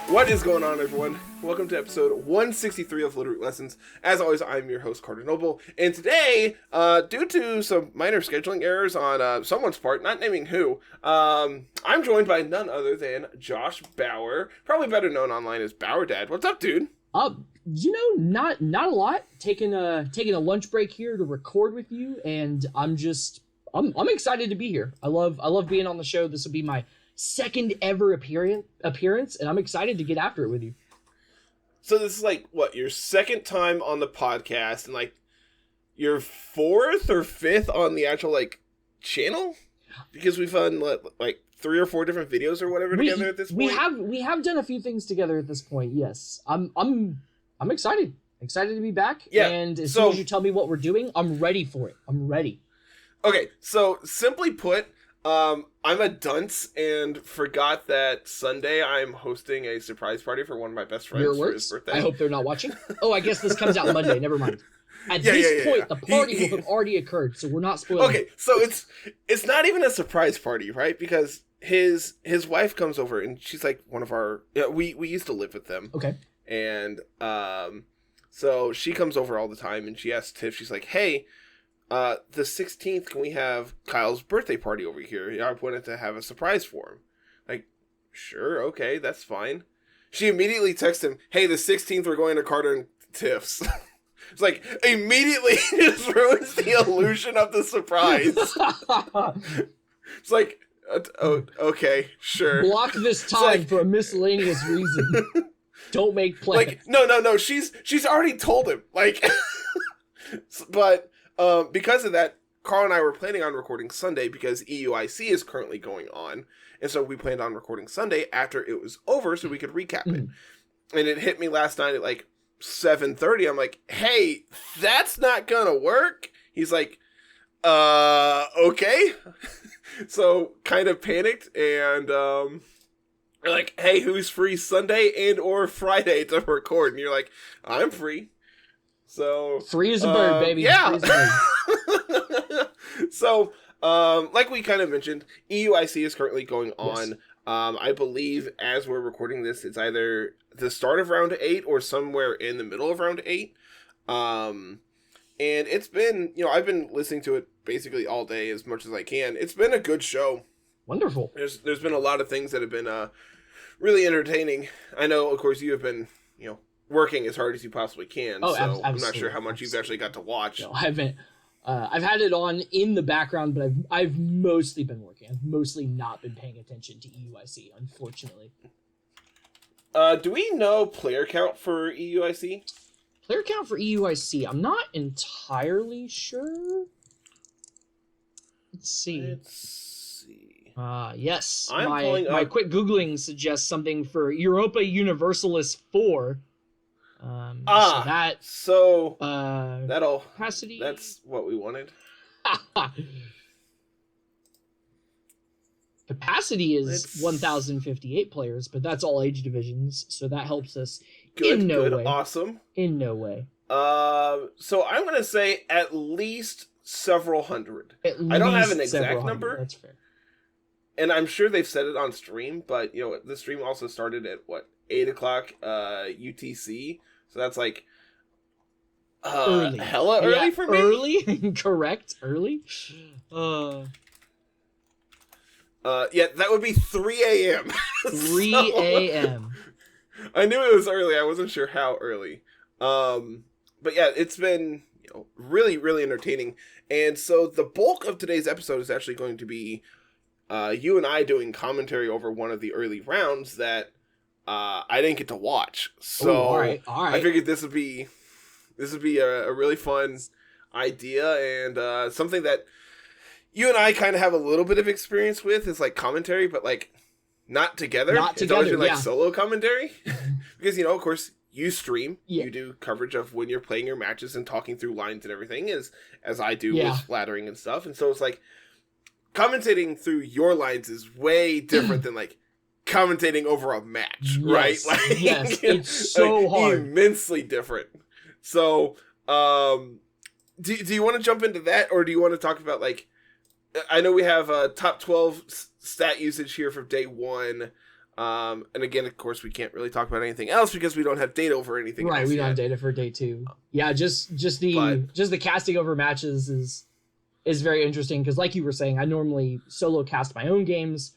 What is going on, everyone? Welcome to episode 163 of Littleroot Lessons. As always, I'm your host, Carter Noble, and today, due to some minor scheduling errors on someone's part, not naming who, I'm joined by none other than Josh Bauer, probably better known online as Bauerdad. What's up, dude? Not a lot. Taking a lunch break here to record with you, and I'm excited to be here. I love being on the show. This will be my second ever appearance, and I'm excited to get after it with you. So this is like, what, your second time on the podcast, and like your fourth or fifth on the actual like channel? Because we've done like 3 or 4 different videos or whatever together at this point. We have done a few things together at this point. Yes, I'm excited to be back. Yeah. And as soon as you tell me what we're doing, I'm ready for it. I'm ready. Okay, so simply put, I'm a dunce and forgot that Sunday I'm hosting a surprise party for one of my best friends for his birthday. I hope they're not watching. Oh, I guess this comes out Monday. Never mind. At this point, the party will have already occurred, so we're not spoiling. Okay, so it's not even a surprise party, right? Because his wife comes over and she's like one of our we used to live with them. Okay. And so she comes over all the time and she asks Tiff, she's like, "Hey, the 16th, can we have Kyle's birthday party over here? I wanted to have a surprise for him." Like, sure, okay, that's fine. She immediately texts him, "Hey, the 16th, we're going to Carter and Tiff's." It's like, immediately just ruins the illusion of the surprise. It's like, okay, sure. Block this time for a miscellaneous reason. Don't make plans. Like, no, she's already told him. Like, but because of that, Carl and I were planning on recording Sunday because EUIC is currently going on. And so we planned on recording Sunday after it was over so we could recap it. And it hit me last night at like 7:30. I'm like, "Hey, that's not gonna work." He's like, okay. So kind of panicked and we're like, "Hey, who's free Sunday and or Friday to record?" And you're like, "I'm free." So free as a bird, baby. Yeah. Free as a bird. So, like we kind of mentioned, EUIC is currently going on. Yes. I believe as we're recording this, it's either the start of round 8 or somewhere in the middle of round 8. And it's been, I've been listening to it basically all day as much as I can. It's been a good show. Wonderful. There's been a lot of things that have been really entertaining. I know, of course, you have been, working as hard as you possibly can. Oh, so I'm not sure how much you've actually got to watch. No, I haven't. I've had it on in the background, but I've mostly been working. I've mostly not been paying attention to EUIC, unfortunately. Do we know player count for EUIC? Player count for EUIC? I'm not entirely sure. Let's see. Yes. My quick Googling suggests something for Europa Universalis 4. That'll capacity. That's what we wanted. Capacity is 1,058 players, but that's all age divisions, so that helps us good, in no way. Awesome. In no way. So I'm gonna say at least several hundred. I don't have an exact number. That's fair. And I'm sure they've said it on stream, but the stream also started at 8:00 UTC, so that's like early. Hella early for me. Early, correct. Early. Yeah, that would be 3 a.m. 3 a.m. I knew it was early. I wasn't sure how early. But yeah, it's been really, really entertaining. And so the bulk of today's episode is actually going to be you and I doing commentary over one of the early rounds that I didn't get to watch. So all right. I figured this would be a really fun idea and something that you and I kind of have a little bit of experience with is like commentary, but like not together. It's always been like solo commentary because of course you stream, you do coverage of when you're playing your matches and talking through lines and everything as I do with flattering and stuff. And so it's like commentating through your lines is way different than like commentating over a match, right? Like, yes, it's so hard. Immensely different. So, do you want to jump into that, or do you want to talk about I know we have top 12 stat usage here from day one. And again, of course, we can't really talk about anything else because we don't have data over anything else. Right, we don't yet. have data for day 2. Yeah, just the casting over matches is very interesting because, like you were saying, I normally solo cast my own games.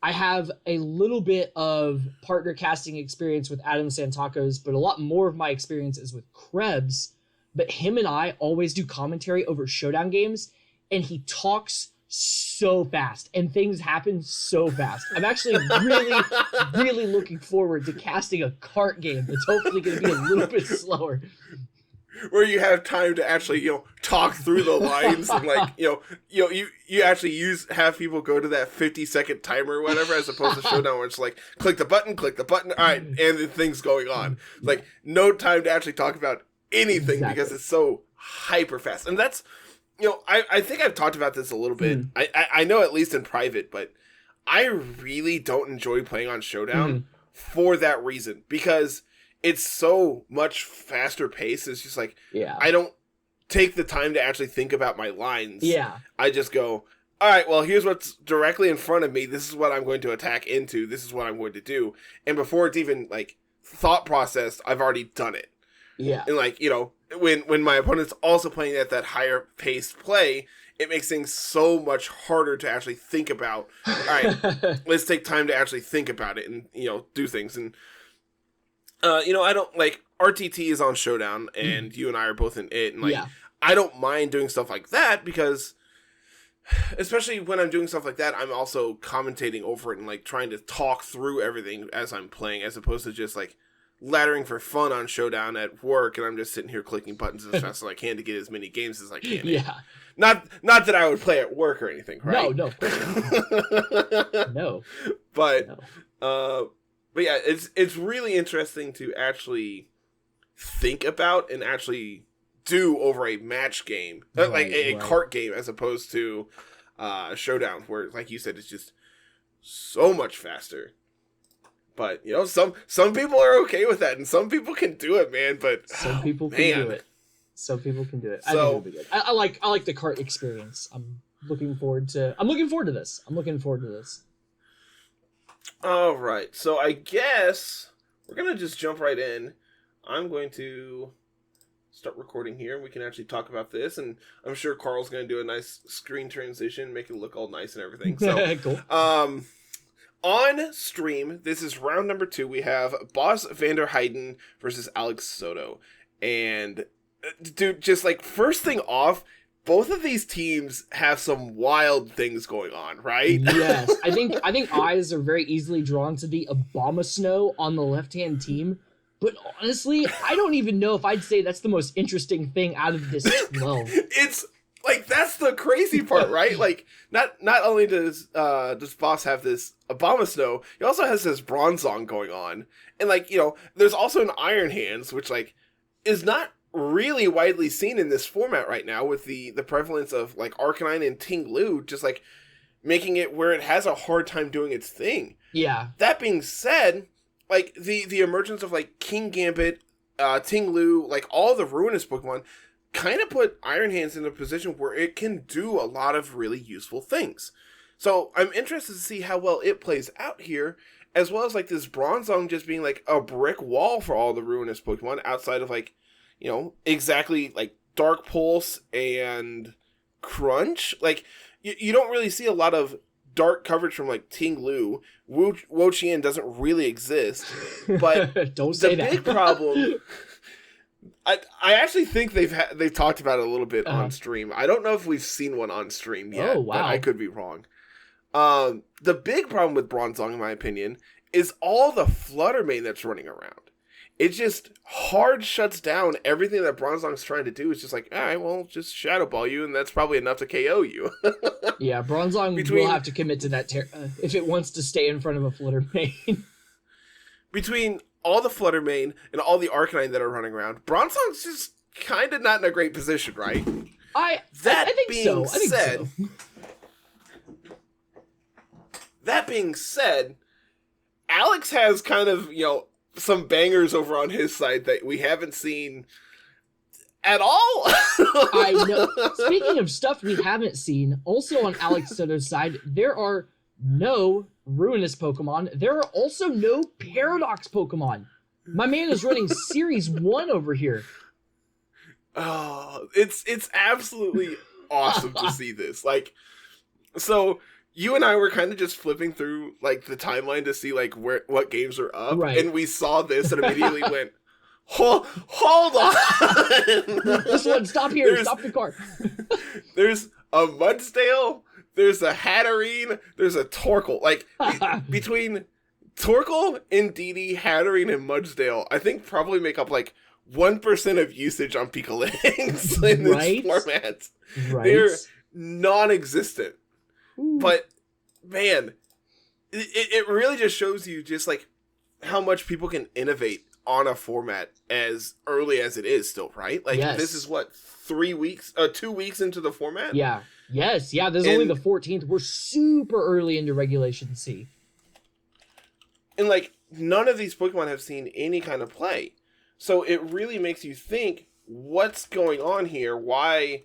I have a little bit of partner casting experience with Adam Santakos, but a lot more of my experience is with Krebs. But him and I always do commentary over Showdown games, and he talks so fast, and things happen so fast. I'm actually really, really looking forward to casting a kart game that's hopefully going to be a little bit slower. Where you have time to actually, talk through the lines and you actually have people go to that 50-second timer or whatever, as opposed to Showdown where it's like, click the button, all right, and the thing's going on. Like, no time to actually talk about anything because it's so hyper fast. And that's, I think I've talked about this a little bit. I know at least in private, but I really don't enjoy playing on Showdown for that reason, because it's so much faster paced. It's just like, I don't take the time to actually think about my lines. Yeah. I just go, all right, well, here's what's directly in front of me. This is what I'm going to attack into. This is what I'm going to do. And before it's even, like, thought processed, I've already done it. Yeah. And, like, when my opponent's also playing at that higher paced play, it makes things so much harder to actually think about. All right, let's take time to actually think about it and, do things. And, I don't, like, RTT is on Showdown, and you and I are both in it, and, like, I don't mind doing stuff like that, because, especially when I'm doing stuff like that, I'm also commentating over it and, like, trying to talk through everything as I'm playing, as opposed to just, like, laddering for fun on Showdown at work, and I'm just sitting here clicking buttons as fast as I can to get as many games as I can. Yeah. Not that I would play at work or anything, right? No, of course not. No. But yeah, it's really interesting to actually think about and actually do over a match game, like a kart game, as opposed to Showdown, where, like you said, it's just so much faster. But some people are okay with that, and some people can do it, man. But some people can do it. Some people can do it. I think it'll be good. I like the kart experience. I'm looking forward to this. All right, so I guess we're gonna just jump right in. I'm going to start recording here, and we can actually talk about this. And I'm sure Carl's gonna do a nice screen transition, make it look all nice and everything. So, cool. On stream, this is round number 2. We have Bas van der Heijden versus Alex Soto, and dude, just like first thing off, both of these teams have some wild things going on, right? Yes, I think eyes are very easily drawn to the Obama Snow on the left-hand team, but honestly, I don't even know if I'd say that's the most interesting thing out of this 12. It's like, that's the crazy part, right? Like, not only does Boss have this Obama Snow, he also has this Bronzong going on, and like, there's also an Iron Hands, which like is not really widely seen in this format right now, with the prevalence of like Arcanine and Ting Lu just like making it where it has a hard time doing its thing. Yeah. That being said, like the emergence of like King Gambit, Ting Lu, like all the Ruinous Pokemon kind of put Iron Hands in a position where it can do a lot of really useful things. So I'm interested to see how well it plays out here, as well as like this Bronzong just being like a brick wall for all the Ruinous Pokemon outside of like, exactly like Dark Pulse and Crunch. Like, you don't really see a lot of dark coverage from like Ting Lu. Wo-Chien doesn't really exist. But don't say that. The big problem, I actually think they've talked about it a little bit on stream. I don't know if we've seen one on stream yet. Oh, wow. But I could be wrong. The big problem with Bronzong, in my opinion, is all the Flutter Mane that's running around. It just hard shuts down everything that Bronzong's trying to do. It's just like, all right, well, just Shadow Ball you, and that's probably enough to KO you. Yeah, Bronzong will have to commit to that if it wants to stay in front of a Flutter Mane. Between all the Flutter Mane and all the Arcanine that are running around, Bronzong's just kind of not in a great position, right? I think so. That being said, Alex has kind of, some bangers over on his side that we haven't seen at all. I know. Speaking of stuff we haven't seen, also on Alex Soto's side, there are no Ruinous Pokemon. There are also no Paradox Pokemon. My man is running Series 1 over here. Oh, it's absolutely awesome to see this. Like, so you and I were kind of just flipping through like the timeline to see like what games are up, Right. and we saw this and immediately went, hold on. This one, stop here, stop the car. There's a Mudsdale, there's a Hatterene, there's a Torkoal. Like, between Torkoal, Indeedee, Hatterene, and Mudsdale, I think probably make up like 1% of usage on Picolinks in this format. Right. They're non-existent. Ooh. But, man, it really just shows you just like how much people can innovate on a format as early as it is still, right? Like, This is what, 2 weeks into the format? Yeah. Yes. Yeah, this is only the 14th. We're super early into Regulation C. And, like, none of these Pokemon have seen any kind of play. So it really makes you think, what's going on here? Why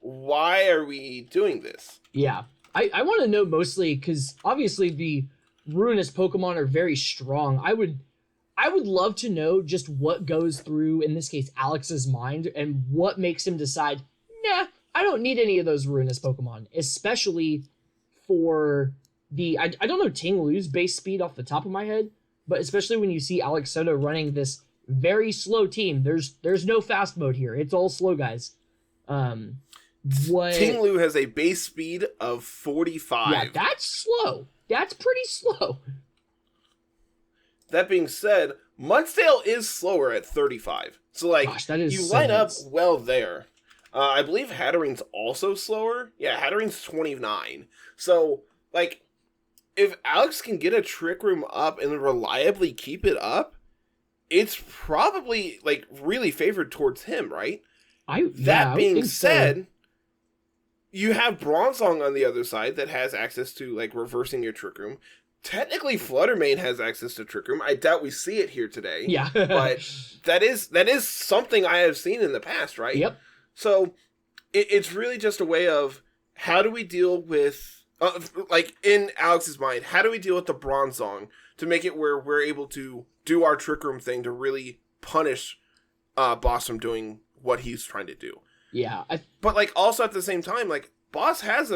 are we doing this? Yeah. I want to know mostly, because obviously the Ruinous Pokemon are very strong. I would love to know just what goes through, in this case, Alex's mind, and what makes him decide, nah, I don't need any of those Ruinous Pokemon, especially for the, I don't know Ting Lu's base speed off the top of my head, but especially when you see Alex Soto running this very slow team. There's no fast mode here. It's all slow guys. Ting Lu has a base speed of 45. Yeah, that's slow. That's pretty slow. That being said, Mudsdale is slower at 35. So, like, gosh, that is you so line nice. up well there. I believe Hatterene's also slower. Yeah, Hatterene's 29. So, like, if Alex can get a Trick Room up and reliably keep it up, it's probably, like, really favored towards him, right? That being said, you have Bronzong on the other side that has access to, like, reversing your Trick Room. Technically, Fluttermane has access to Trick Room. I doubt we see it here today. Yeah. But that is something I have seen in the past, right? Yep. So, it's really just a way of, how do we deal with, like, in Alex's mind, how do we deal with the Bronzong to make it where we're able to do our Trick Room thing to really punish Boss from doing what he's trying to do? Yeah. But, like, also at the same time, like, Boss has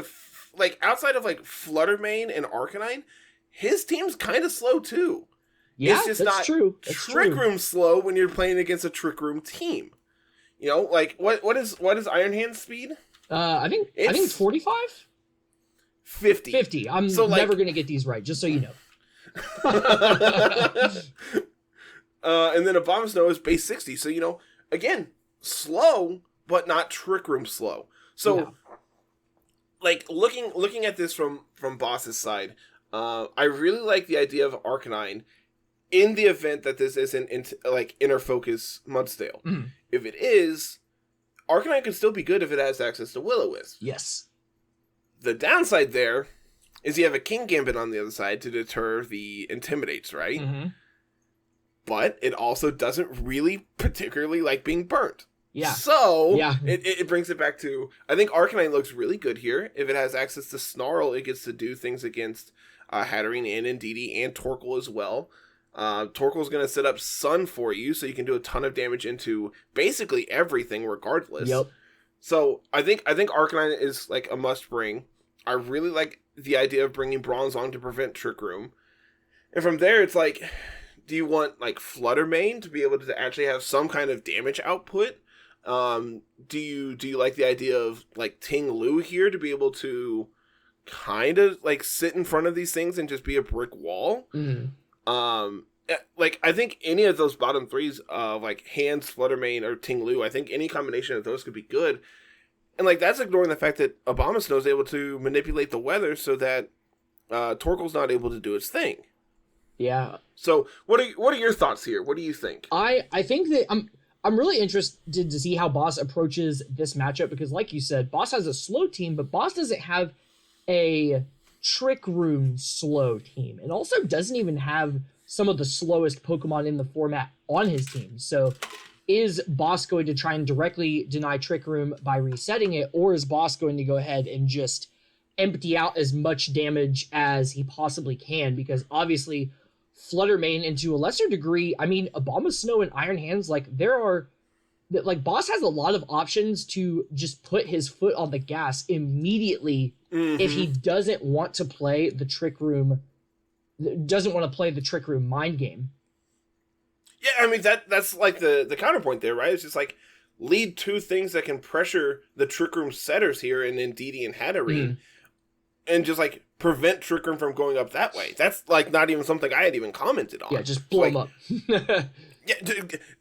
like, outside of, like, Fluttermane and Arcanine, his team's kind of slow, too. Yeah, it's just that's not true. That's Trick true. Room slow when you're playing against a Trick Room team. You know, like, what is Iron Hand's speed? I think it's 45? 50. 50. I'm So, like, never going to get these right, just so you know. And then Abomasnow is base 60. So, you know, again, slow, but not Trick Room slow. So, Yeah. like, looking at this from Boss's side, I really like the idea of Arcanine in the event that this isn't like Inner Focus Mudsdale. Mhm. If it is, Arcanine can still be good if it has access to Will-O-Wisp. Yes. The downside there is you have a King Gambit on the other side to deter the Intimidates, right? Mm-hmm. But it also doesn't really particularly like being burnt. Yeah. So, Yeah. it brings it back to, I think Arcanine looks really good here. If it has access to Snarl, it gets to do things against Hatterene and Indeedee and Torkoal as well. Torkoal's going to set up Sun for you, so you can do a ton of damage into basically everything regardless. Yep. So, I think Arcanine is like a must bring. I really like the idea of bringing Bronzong to prevent Trick Room. And from there, it's like, do you want like Fluttermane to be able to actually have some kind of damage output? Do you like the idea of like Ting Lu here to be able to kind of like sit in front of these things and just be a brick wall? Mm-hmm. Like, I think any of those bottom threes of like Hands, Fluttermane, or Ting Lu, I think any combination of those could be good. And like, that's ignoring the fact that Abomasnow is able to manipulate the weather so that Torkoal's not able to do its thing. Yeah. So what are your thoughts here? What do you think? I think that I'm really interested to see how Boss approaches this matchup, because like you said, Boss has a slow team, but Boss doesn't have a Trick Room slow team, and also doesn't even have some of the slowest Pokemon in the format on his team. So is Boss going to try and directly deny Trick Room by resetting it, or is Boss going to go ahead and just empty out as much damage as he possibly can, because obviously Fluttermane, and to a lesser degree, I mean, Abomasnow and Iron Hands, like, Boss has a lot of options to just put his foot on the gas immediately if he doesn't want to play the Trick Room mind game. Yeah, I mean, that's like the counterpoint there, right? It's just like, lead two things that can pressure the Trick Room setters here in Indeedee and Hatterene, and just, like, prevent Trick Room from going up that way. That's, like, not even something I had even commented on. Yeah, just blow them up. Yeah,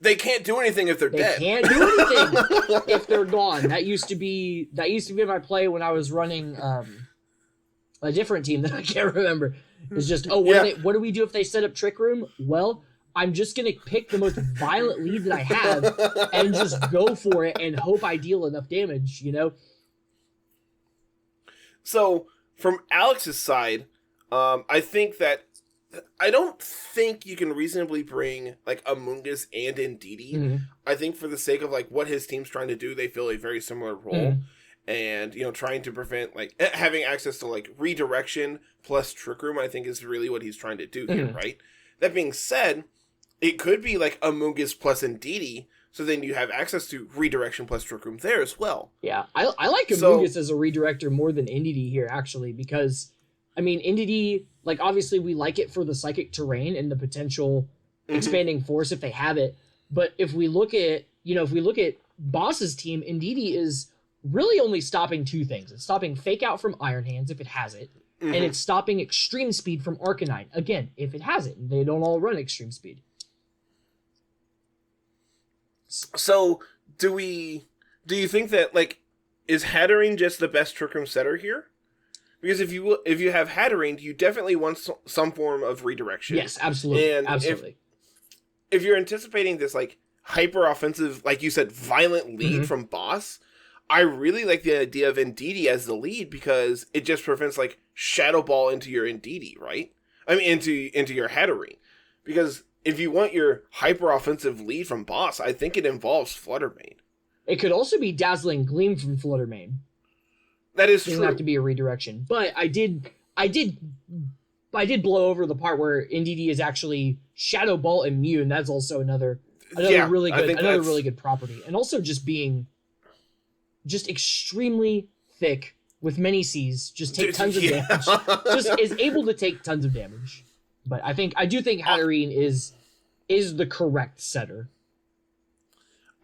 they can't do anything if they're dead. They can't do anything if they're gone. That used to be my play when I was running a different team that I can't remember. It's just, what do we do if they set up Trick Room? Well, I'm just going to pick the most violent lead that I have and just go for it and hope I deal enough damage, you know? So, from Alex's side, I don't think you can reasonably bring, like, Amoonguss and Indeedee. I think for the sake of, like, what his team's trying to do, they fill a very similar role. And, you know, trying to prevent, like, having access to, like, redirection plus Trick Room, I think is really what he's trying to do here, right? That being said, it could be, like, Amoonguss plus Indeedee, so then you have access to redirection plus Trick Room there as well. Yeah, I like Amoonguss as a redirector more than Indeedee here, actually, because, I mean, Indeedee, like, obviously we like it for the psychic terrain and the potential expanding force if they have it, but if we look at Boss's team, Indeedee is really only stopping two things. It's stopping Fake Out from Iron Hands if it has it, and it's stopping Extreme Speed from Arcanine, again, if it has it. They don't all run Extreme Speed. So, do you think that, like, is Hatterene just the best Trick Room setter here? Because if you have Hatterene, you definitely want some form of redirection. Yes, absolutely. And absolutely. If you're anticipating this, like, hyper offensive, like you said, violent lead from Boss, I really like the idea of Indeedee as the lead, because it just prevents, like, Shadow Ball into your Indeedee, right? I mean, into your Hatterene. Because if you want your hyper offensive lead from Boss, I think it involves Fluttermane. It could also be Dazzling Gleam from Fluttermane. That is true. It true. doesn't have to be a redirection. But I did blow over the part where Indeedee is actually Shadow Ball immune. That's also another really good property. And also just being extremely thick with many C's, just take tons of damage. Just is able to take tons of damage. But I do think Hatterene is the correct setter.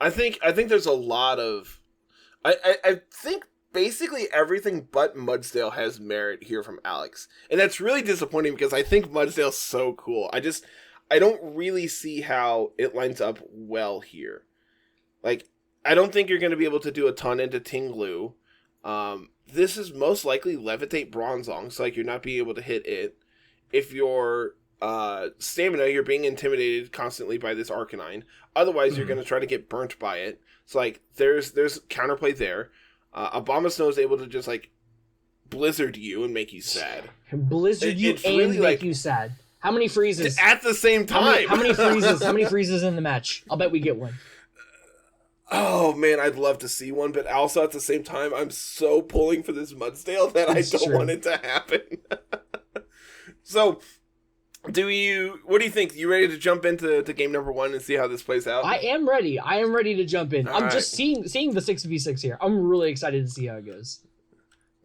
I think there's a lot of I think basically everything but Mudsdale has merit here from Alex. And that's really disappointing, because I think Mudsdale's so cool. I don't really see how it lines up well here. Like, I don't think you're going to be able to do a ton into Tinglu. This is most likely Levitate Bronzong, so, like, you're not being able to hit it. If your stamina, you're being intimidated constantly by this Arcanine. Otherwise, you're going to try to get burnt by it. So, like, there's counterplay there. Abomasnow is able to just, like, blizzard you and make you sad. Blizzard you and really, make, like, you sad. How many freezes? At the same time. How many freezes? How many freezes in the match? I'll bet we get one. Oh, man, I'd love to see one, but also at the same time, I'm so pulling for this Mudsdale that I don't want it to happen. So, what do you think? You ready to jump into game number 1 and see how this plays out? I am ready. I am ready to jump in. I'm just seeing the 6v6 here. I'm really excited to see how it goes.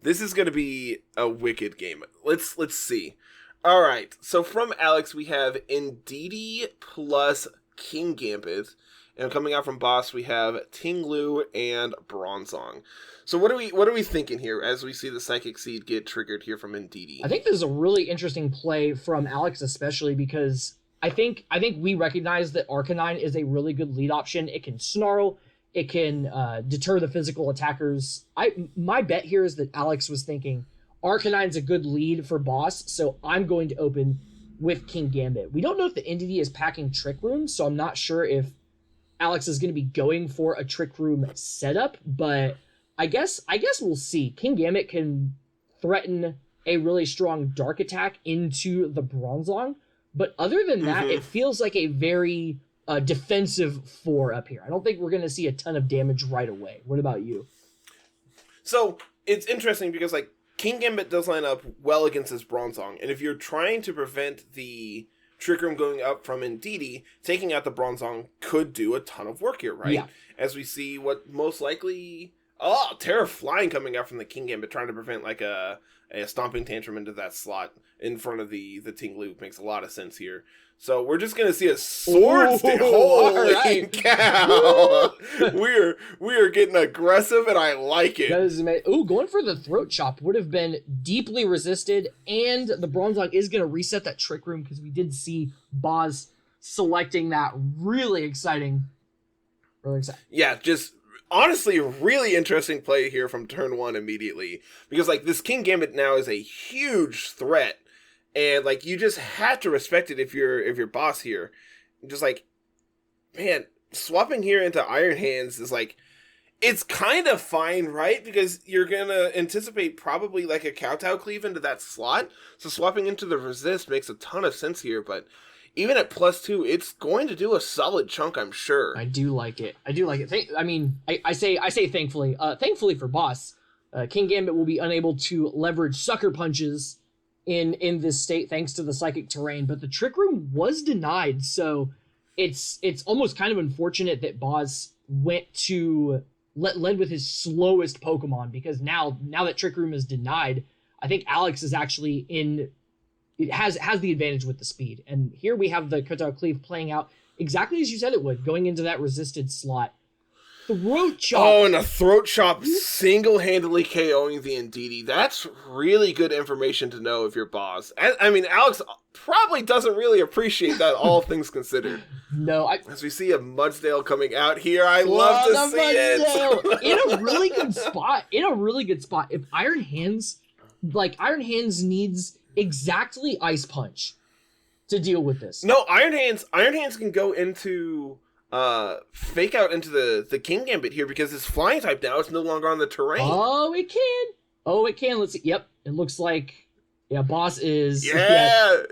This is going to be a wicked game. Let's see. All right. So from Alex, we have Indeedee plus King Gambit. And coming out from Boss, we have Tinglu and Bronzong. So what are we thinking here as we see the Psychic Seed get triggered here from Indeedee? I think this is a really interesting play from Alex, especially because I think we recognize that Arcanine is a really good lead option. It can snarl, it can deter the physical attackers. My bet here is that Alex was thinking Arcanine's a good lead for Boss, so I'm going to open with King Gambit. We don't know if the Indeedee is packing Trick Room, so I'm not sure if Alex is going to be going for a Trick Room setup, but I guess we'll see. King Gambit can threaten a really strong dark attack into the Bronzong, but other than that, it feels like a very defensive 4 up here. I don't think we're going to see a ton of damage right away. What about you? So, it's interesting because, like, King Gambit does line up well against this Bronzong, and if you're trying to prevent the Trick Room going up from Ndidi, taking out the Bronzong could do a ton of work here, right? Yeah. As we see what most likely... Oh, Terra Flying coming out from the King Gambit, trying to prevent like a Stomping Tantrum into that slot in front of the Ting Loop. Makes a lot of sense here. So we're just going to see a sword stick. Holy right. cow! we are getting aggressive, and I like it. That is amazing. Ooh, going for the throat chop would have been deeply resisted, and the Bronzong is going to reset that Trick Room because we did see Boz selecting that. Really exciting. Really exciting. Yeah, just honestly really interesting play here from turn one immediately. Because like this King Gambit now is a huge threat. And like you just have to respect it if you're boss here. Just like, man, swapping here into Iron Hands is like, it's kind of fine, right? Because you're gonna anticipate probably like a Kowtow Cleave into that slot. So swapping into the resist makes a ton of sense here, but even at +2, it's going to do a solid chunk, I'm sure. I do like it. I say thankfully. Thankfully for boss, King Gambit will be unable to leverage Sucker Punches in this state thanks to the Psychic Terrain, but the Trick Room was denied, so it's almost kind of unfortunate that Boz went to led with his slowest Pokemon, because now that Trick Room is denied, I think Alex is actually has the advantage with the speed. And here we have the Kowtow Cleave playing out exactly as you said it would, going into that resisted slot. Throat chop. Oh, and a throat chop single-handedly KOing the Ndidi. That's really good information to know if you're boss. I mean, Alex probably doesn't really appreciate that, all things considered. No, as we see a Mudsdale coming out here, I love to see it. In a really good spot. If Iron Hands needs exactly Ice Punch to deal with this. No, Iron Hands can go into fake out into the King Gambit here, because it's flying type now. It's no longer on the terrain. Oh, it can. Let's see. Yep, it looks like boss is do it.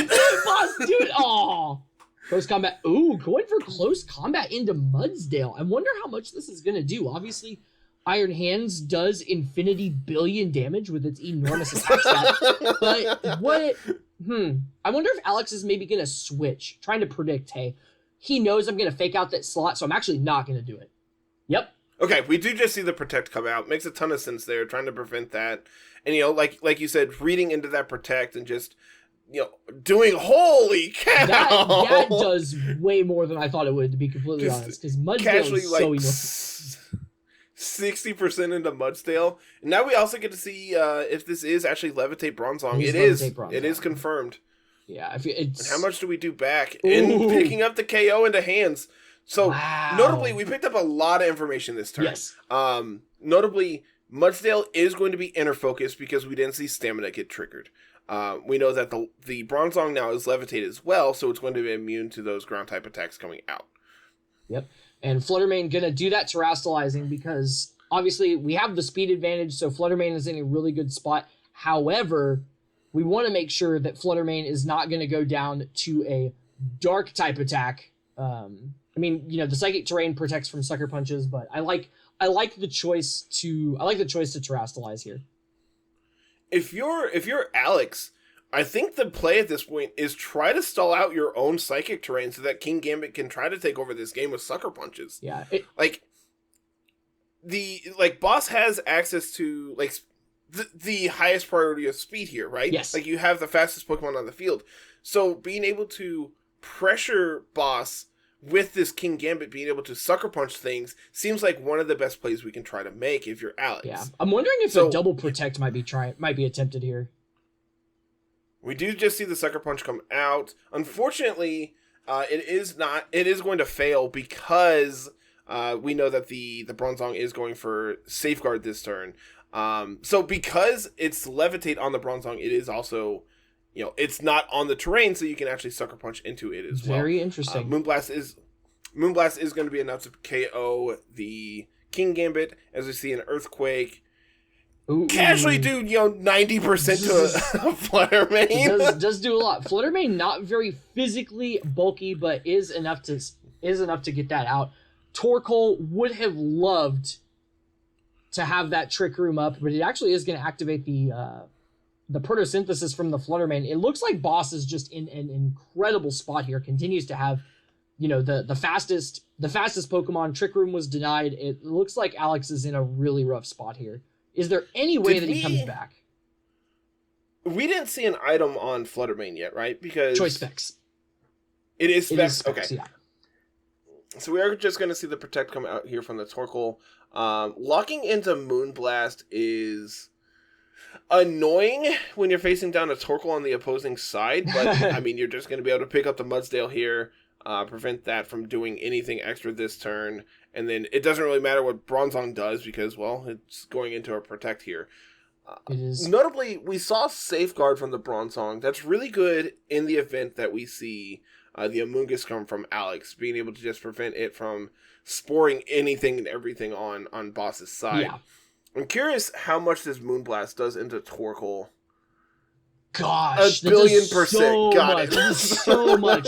Boss, do it. Oh, close combat. Ooh, going for close combat into Mudsdale. I wonder how much this is gonna do. Obviously, Iron Hands does infinity billion damage with its enormous attack stat. But what? I wonder if Alex is maybe gonna switch, trying to predict. Hey, he knows I'm gonna fake out that slot, so I'm actually not gonna do it. Yep. Okay, we do just see the Protect come out. Makes a ton of sense there, trying to prevent that. And like you said, reading into that Protect and just doing holy cow. That does way more than I thought it would, to be completely honest. Because Mudsdale is so enormous. 60% into Mudsdale. And now we also get to see if this is actually Levitate Bronzong. It is confirmed. Yeah. And how much do we do back in picking up the KO into hands? So notably, we picked up a lot of information this turn. Yes. Notably, Mudsdale is going to be inner focused because we didn't see Stamina get triggered. We know that the Bronzong now is Levitate as well, so it's going to be immune to those ground type attacks coming out. Yep. And Fluttermane gonna do that terastallizing, because obviously we have the speed advantage, so Fluttermane is in a really good spot. However, we want to make sure that Fluttermane is not going to go down to a dark type attack. The Psychic Terrain protects from Sucker Punches, but I like the choice to terastallize here. If you're Alex, I think the play at this point is try to stall out your own Psychic Terrain so that King Gambit can try to take over this game with Sucker Punches. Yeah. Boss has access to the highest priority of speed here, right? Yes. Like you have the fastest Pokemon on the field. So being able to pressure Boss with this King Gambit being able to Sucker Punch things seems like one of the best plays we can try to make if you're Alex. Yeah. I'm wondering if a double protect might be attempted here. We do just see the Sucker Punch come out. Unfortunately, it is going to fail because we know that the Bronzong is going for Safeguard this turn. So because it's Levitate on the Bronzong, it is also, it's not on the terrain, so you can actually Sucker Punch into it as well. Very interesting. Moonblast is going to be enough to KO the King Gambit, as we see an Earthquake. Casually do 90% to a Fluttermane. Does do a lot. Fluttermane not very physically bulky, but is enough to get that out. Torkoal would have loved to have that Trick Room up, but it actually is going to activate the photosynthesis from the Fluttermane. It looks like Boss is just in an incredible spot here. Continues to have, the fastest Pokemon. Trick Room was denied. It looks like Alex is in a really rough spot here. Is there any way that he comes back? We didn't see an item on Fluttermane yet, right? Because Choice Specs. It is specs. Okay. Yeah. So we are just going to see the Protect come out here from the Torkoal. Locking into Moonblast is annoying when you're facing down a Torkoal on the opposing side, but I mean, you're just going to be able to pick up the Mudsdale here, prevent that from doing anything extra this turn, and then it doesn't really matter what Bronzong does because, well, it's going into a Protect here. It is. Notably, we saw Safeguard from the Bronzong. That's really good in the event that we see the Amoonguss come from Alex, being able to just prevent it from sporing anything and everything on Boss's side. Yeah. I'm curious how much this Moonblast does into Torkoal. Gosh, 1 billion %. So Got much. it. That is so much.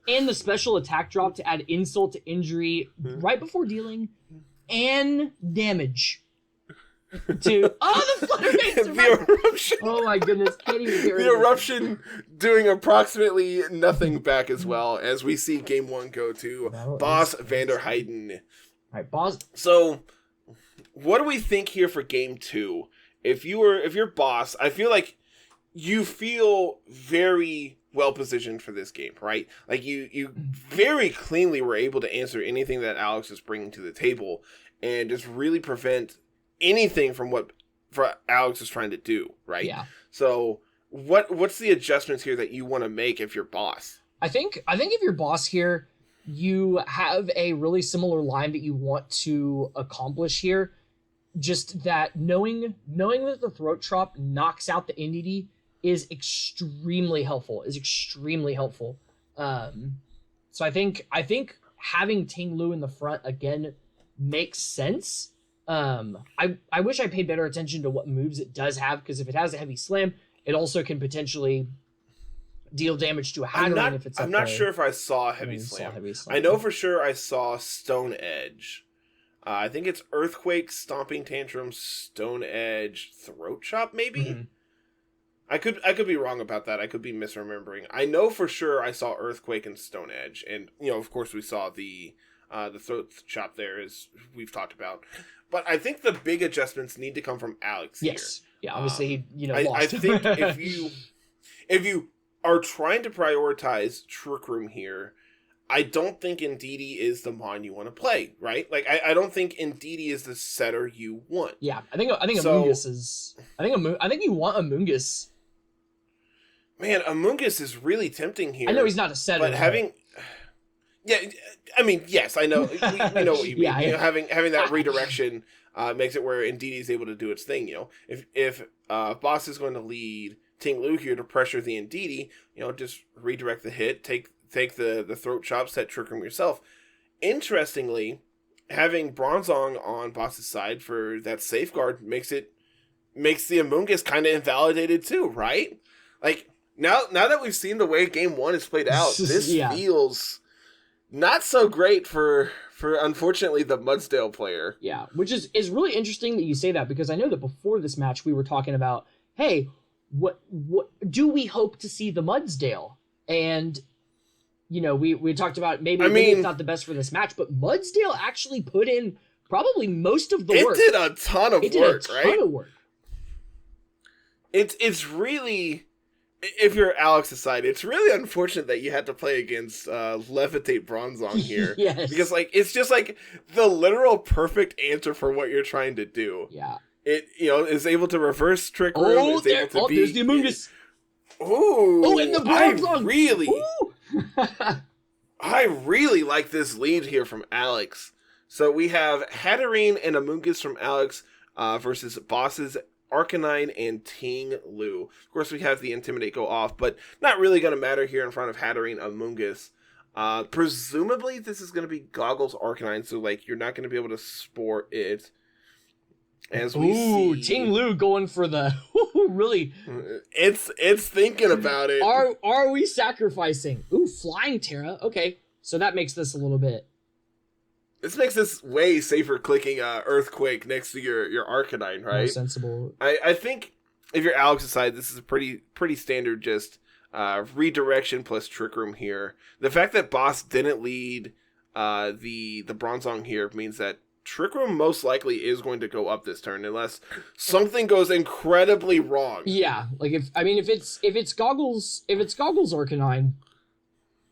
And the special attack drop to add insult to injury right before dealing and damage. The Fluttermane! The eruption. Oh my goodness, can't even get rid The of it. eruption doing approximately nothing back as well, as we see game 1 go to Boss Vanderheiden. Alright, Boss. So, what do we think here for game 2? If you're Boss, I feel like you feel very well positioned for this game, right? Like you very cleanly were able to answer anything that Alex is bringing to the table, and just really prevent anything from what Alex is trying to do, right? Yeah. So what's the adjustments here that you want to make if you're Boss? I think if you're Boss here, you have a really similar line that you want to accomplish here. Just that knowing that the Throat Chop knocks out the NDD is extremely helpful. So I think having Ting Lu in the front again makes sense. I wish I paid better attention to what moves it does have, because if it has a Heavy Slam, it also can potentially deal damage to a Hatterene if it's up I'm not there. sure if I saw Heavy Slam. I know for sure I saw Stone Edge. I think it's Earthquake, Stomping Tantrum, Stone Edge, Throat Chop, maybe? Mm-hmm. I could be wrong about that. I could be misremembering. I know for sure I saw Earthquake and Stone Edge, and of course we saw the Throat Chop there, as we've talked about. But I think the big adjustments need to come from Alex here. Yes. Yeah, obviously he I lost. think if you are trying to prioritize Trick Room here, I don't think Indeedee is the mon you want to play, right? Like I don't think Indeedee is the setter you want. Yeah, I think Amoonguss is. I think you want Amoonguss. Man, Amoonguss is really tempting here. I know he's not a setter, but having. Yeah, I mean, yes, I know. We know what you mean. Yeah, having that redirection makes it where Indeedee is able to do its thing. If Boss is going to lead Ting Lu here to pressure the Indeedee, just redirect the hit, take the Throat Chop, set Trick Room yourself. Interestingly, having Bronzong on Boss's side for that safeguard makes the Amoonguss kind of invalidated too, right? Like now that we've seen the way game 1 is played out, this feels not so great for unfortunately the Mudsdale player. Yeah, which is really interesting that you say that, because I know that before this match we were talking about, hey, what do we hope to see the Mudsdale? And we talked about maybe it's not the best for this match, but Mudsdale actually put in probably most of the work. It did a ton of work, right? It's really, if you're Alex's side, it's really unfortunate that you had to play against Levitate Bronzong here. Yes. Because it's just the literal perfect answer for what you're trying to do. Yeah. It is able to reverse Trick Room. There's the Amoonguss. Ooh. Oh, and the Bronzong. I really like this lead here from Alex. So we have Hatterene and Amoonguss from Alex versus Bosses Arcanine and Ting Lu. Of course, we have the Intimidate go off, but not really going to matter here in front of Hatterene Amoonguss. Presumably, this is going to be Goggles Arcanine, so you're not going to be able to spore it. As we see, Ting Lu going for the really. It's thinking about it. Are we sacrificing? Ooh, Flying Terra. Okay, so that makes this a little bit. This makes this way safer clicking Earthquake next to your Arcanine, More right? sensible. I think if you're Alex's side, this is a pretty standard just redirection plus Trick Room here. The fact that Boss didn't lead the Bronzong here means that Trick Room most likely is going to go up this turn unless something goes incredibly wrong. Yeah, like if it's Goggles Arcanine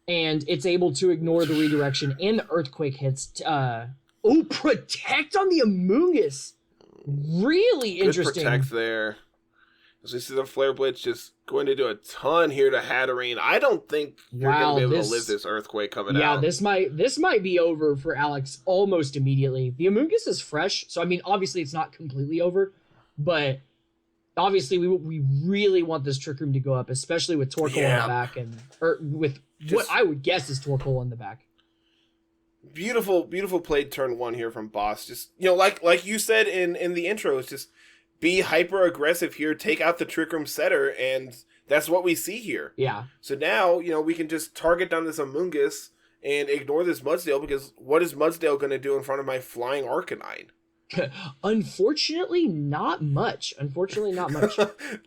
and it's able to ignore the redirection and the Earthquake hits, Protect on the Amoonguss. Really Good interesting. Protect there. As we see the Flare Blitz just going to do a ton here to Hatterene. I don't think you're going to be able to live this Earthquake coming out. Yeah, this might be over for Alex almost immediately. The Amoonguss is fresh, so I mean, obviously it's not completely over, but obviously we really want this Trick Room to go up, especially with Torkoal in the back or with what I would guess is Torkoal in the back. Beautiful played turn one here from Boss. Just, like you said in the intro, it's just be hyper aggressive here, take out the Trick Room setter, and that's what we see here. Yeah. So now, we can just target down this Amoonguss and ignore this Mudsdale, because what is Mudsdale going to do in front of my flying Arcanine? Unfortunately, not much.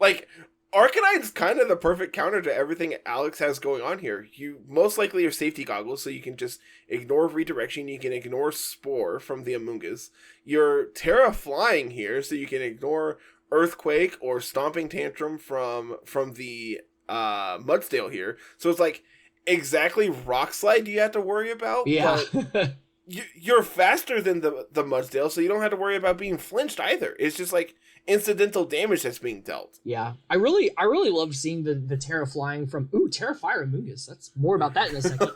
Like, Arcanine's kind of the perfect counter to everything Alex has going on here. You most likely are safety goggles, so you can just ignore redirection, you can ignore Spore from the Amoonguss. You're Terra Flying here, so you can ignore Earthquake or Stomping Tantrum from the Mudsdale here. So it's like exactly Rock Slide you have to worry about. Yeah. But you're faster than the Mudsdale, so you don't have to worry about being flinched either. It's just like incidental damage that's being dealt. Yeah, I really love seeing the Terra Flying from Terra Fire Amoonguss. That's more about that in a second.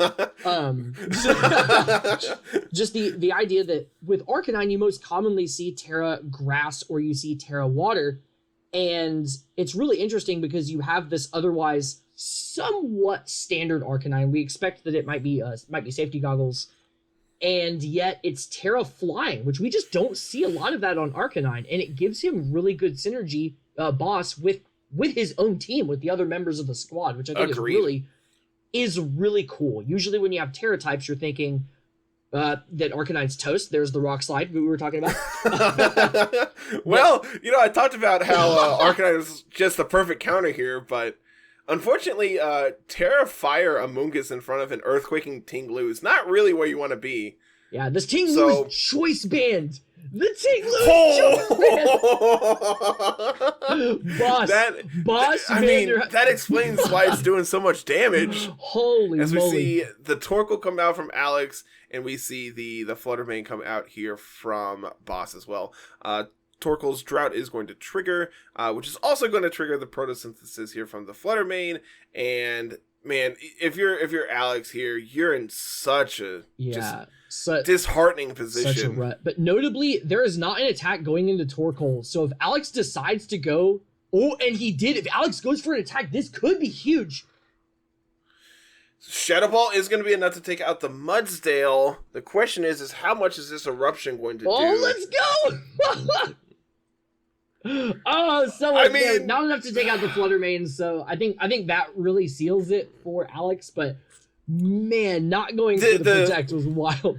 Just the idea that with Arcanine you most commonly see Terra Grass or you see Terra Water, and it's really interesting because you have this otherwise somewhat standard Arcanine. We expect that it might be safety goggles, and yet it's Terra Flying, which we just don't see a lot of that on Arcanine, and it gives him really good synergy, Boss, with his own team, with the other members of the squad, which I think is really cool. Usually when you have Terra types, you're thinking that Arcanine's toast. There's the Rock Slide we were talking about. Well, I talked about how Arcanine is just the perfect counter here, but unfortunately, Terra Fire Amoonguss in front of an Earthquaking Tinglu is not really where you want to be. Yeah, this Tinglu is Choice Band. The Tinglu is Boss. That explains why it's doing so much damage. Holy As we moly. see the Torkoal come out from Alex, and we see the Fluttermane come out here from Boss as well. Torkoal's Drought is going to trigger, which is also going to trigger the Photosynthesis here from the Fluttermane. And man, if you're Alex here, you're in such a disheartening position. Such a rut. But notably, there is not an attack going into Torkoal. So if Alex decides to go, and he did, if Alex goes for an attack, this could be huge. Shadow Ball is going to be enough to take out the Mudsdale. The question is how much is this Eruption going to do? Oh, let's go! So much good. Not enough to take out the Fluttermane, so I think that really seals it for Alex, but man, not going for the Protect was wild.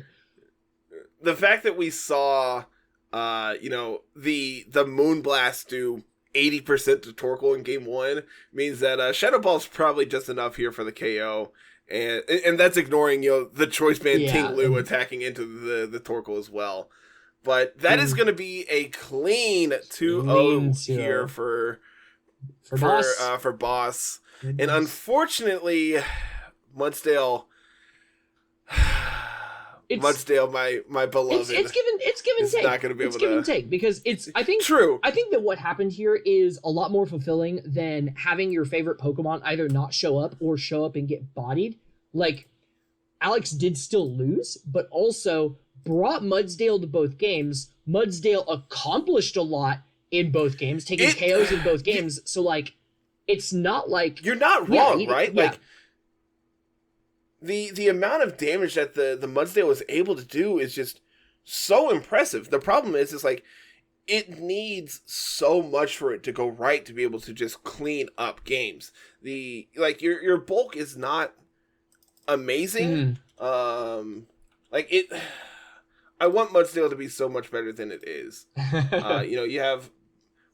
The fact that we saw the Moonblast do 80% to Torkoal in game 1 means that Shadow Ball's probably just enough here for the KO. And that's ignoring, the Choice Band Tinglu attacking into the Torkoal as well. But that is going to be a clean 2-0 here for Boss. Goodness. And unfortunately, Mudsdale, my beloved, it's give and take. Not going to be able to give and take because I think that what happened here is a lot more fulfilling than having your favorite Pokemon either not show up or show up and get bodied. Like, Alex did still lose, but also brought Mudsdale to both games. Mudsdale accomplished a lot in both games, taking KOs in both games. So, like, it's not like... You're not wrong, right? Yeah. Like, the amount of damage that the Mudsdale was able to do is just so impressive. The problem is like, it needs so much for it to go right to be able to just clean up games. Your bulk is not amazing. I want Mudsdale to be so much better than it is. You have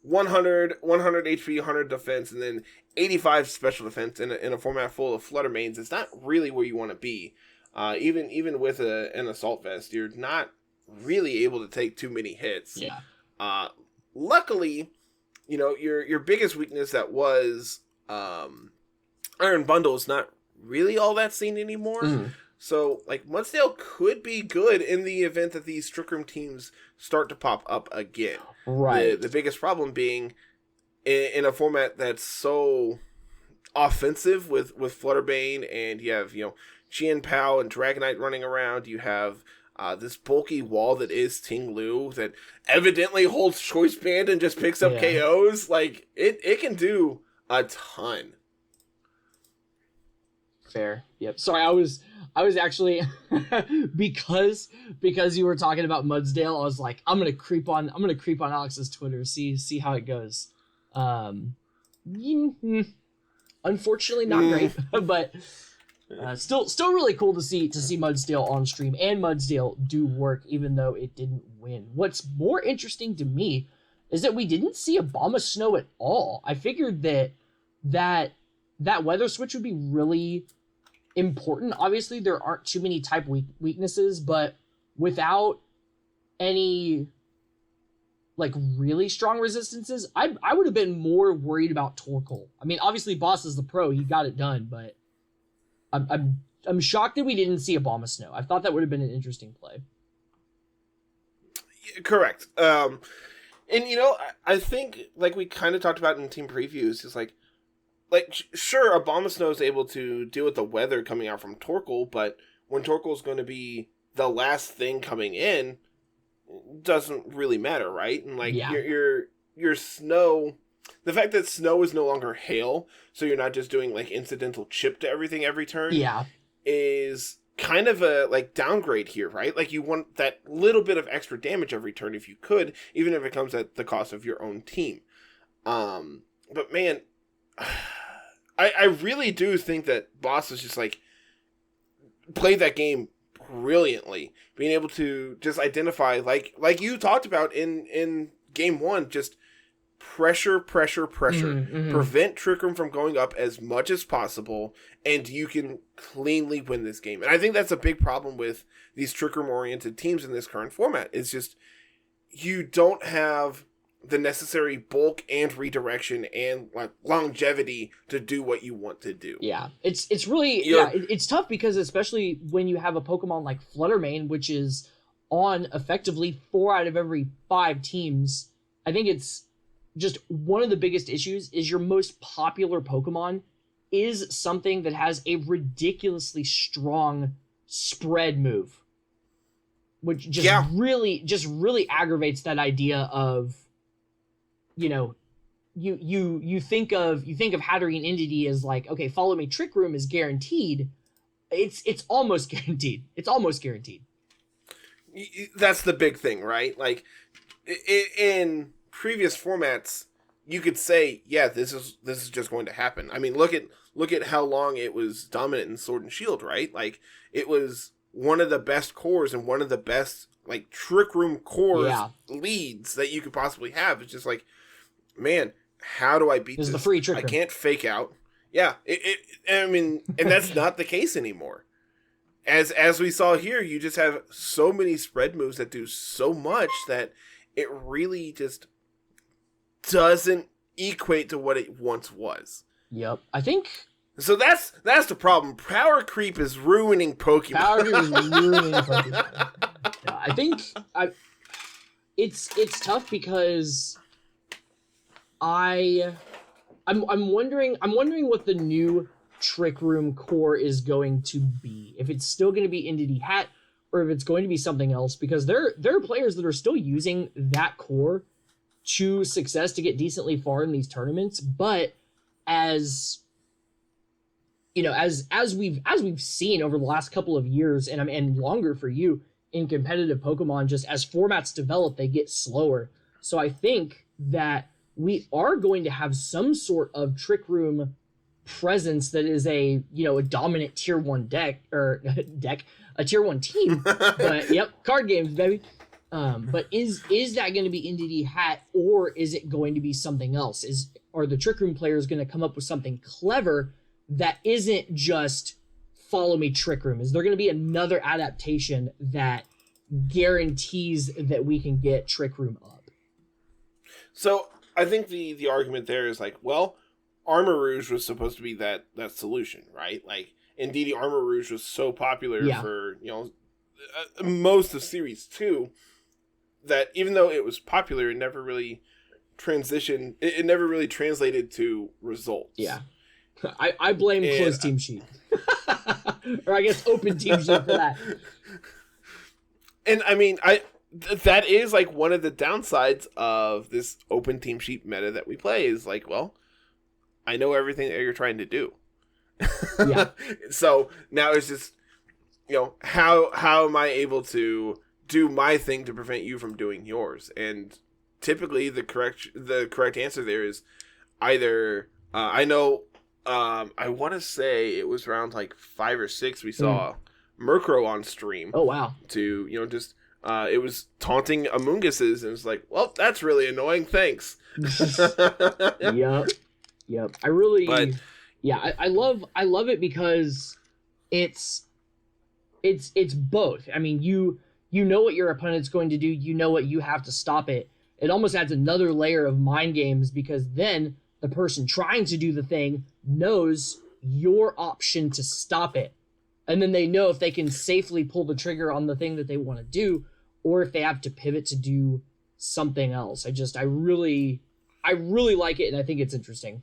100 HP, 100 defense, and then 85 special defense in a format full of Flutter Mains. It's not really where you want to be. Even with an assault vest, you're not really able to take too many hits. Yeah. Luckily, your biggest weakness that was Iron Bundle is not really all that seen anymore. Mm. So, Mudsdale could be good in the event that these Trick Room teams start to pop up again. Right. The biggest problem being in a format that's so offensive with Flutterbane, and you have, Chien Pao and Dragonite running around. You have this bulky wall that is Ting Lu that evidently holds Choice Band and just picks up KOs. It can do a ton. Fair. Yep. Sorry, I was actually because you were talking about Mudsdale, I was like, I'm gonna creep on Alex's Twitter, see how it goes. Unfortunately not great, but still really cool to see Mudsdale on stream, and Mudsdale do work even though it didn't win. What's more interesting to me is that we didn't see Abomasnow at all. I figured that weather switch would be really important. Obviously, there aren't too many type weaknesses, but without any really strong resistances, I would have been more worried about Torkoal. I mean, obviously, Boss is the pro; he got it done. But I'm shocked that we didn't see Abomasnow. I thought that would have been an interesting play. Correct. And I think we kind of talked about in team previews, is sure, Abomasnow is able to deal with the weather coming out from Torkoal, but when Torkoal is going to be the last thing coming in, it doesn't really matter, right? And your snow, the fact that snow is no longer hail, so you're not just doing incidental chip to everything every turn, is kind of a downgrade here, right? You want that little bit of extra damage every turn if you could, even if it comes at the cost of your own team. But man, I really do think that Boss is just played that game brilliantly, being able to just identify like you talked about in game one, just pressure, prevent Trick Room from going up as much as possible, and you can cleanly win this game. And I think that's a big problem with these Trick Room oriented teams in this current format. It's just you don't have the necessary bulk and redirection and longevity to do what you want to do. Yeah, it's really it's tough, because especially when you have a Pokemon like Fluttermane, which is on effectively 4 out of every 5 teams. I think it's just one of the biggest issues is your most popular Pokemon is something that has a ridiculously strong spread move, which really aggravates that idea of, you think of Hatterene Entity as okay, follow me Trick Room is guaranteed. It's almost guaranteed. It's almost guaranteed. That's the big thing, right? In previous formats, you could say, yeah, this is just going to happen. I mean, look at how long it was dominant in Sword and Shield, right? It was one of the best cores and one of the best Trick Room cores leads that you could possibly have. It's just man, how do I beat this? The free Trick Room. I can't fake out. Yeah, and that's not the case anymore. As we saw here, you just have so many spread moves that do so much that it really just doesn't equate to what it once was. Yep, I think. So that's the problem. Power creep is ruining Pokemon. Power creep is ruining Pokemon. Yeah, I think it's tough because I'm wondering what the new Trick Room core is going to be. If it's still going to be Entity Hat, or if it's going to be something else, because there are players that are still using that core to success to get decently far in these tournaments. But as we've seen over the last couple of years, and longer for you in competitive Pokemon, just as formats develop, they get slower. So I think that we are going to have some sort of Trick Room presence that is a dominant tier 1 a tier 1 team. But yep, card games, baby. But is that going to be NDD hat, or is it going to be something else? Are the Trick Room players going to come up with something clever that isn't just follow me Trick Room? Is there going to be another adaptation that guarantees that we can get Trick Room up? So I think the argument there is like, well, Armor Rouge was supposed to be that solution, right? Like, indeed, Armor Rouge was so popular for most of Series 2 that even though it was popular, it never really transitioned. It never really translated to results. Yeah, I blame closed team sheet, or I guess open team sheet for that. And I mean, that is like one of the downsides of this open team sheet meta that we play is like, well, I know everything that you're trying to do. Yeah. So now it's just, how am I able to do my thing to prevent you from doing yours? And typically the correct answer there is either I know I want to say it was around like 5 or 6 we saw Murkrow on stream. Oh wow. To just it was taunting Amoonguses, and it's like, well, that's really annoying. Thanks. Yep. I love it because it's both. I mean, you know what your opponent's going to do. You know what you have to stop it. It almost adds another layer of mind games because then the person trying to do the thing knows your option to stop it. And then they know if they can safely pull the trigger on the thing that they want to do, or if they have to pivot to do something else. I really like it, and I think it's interesting.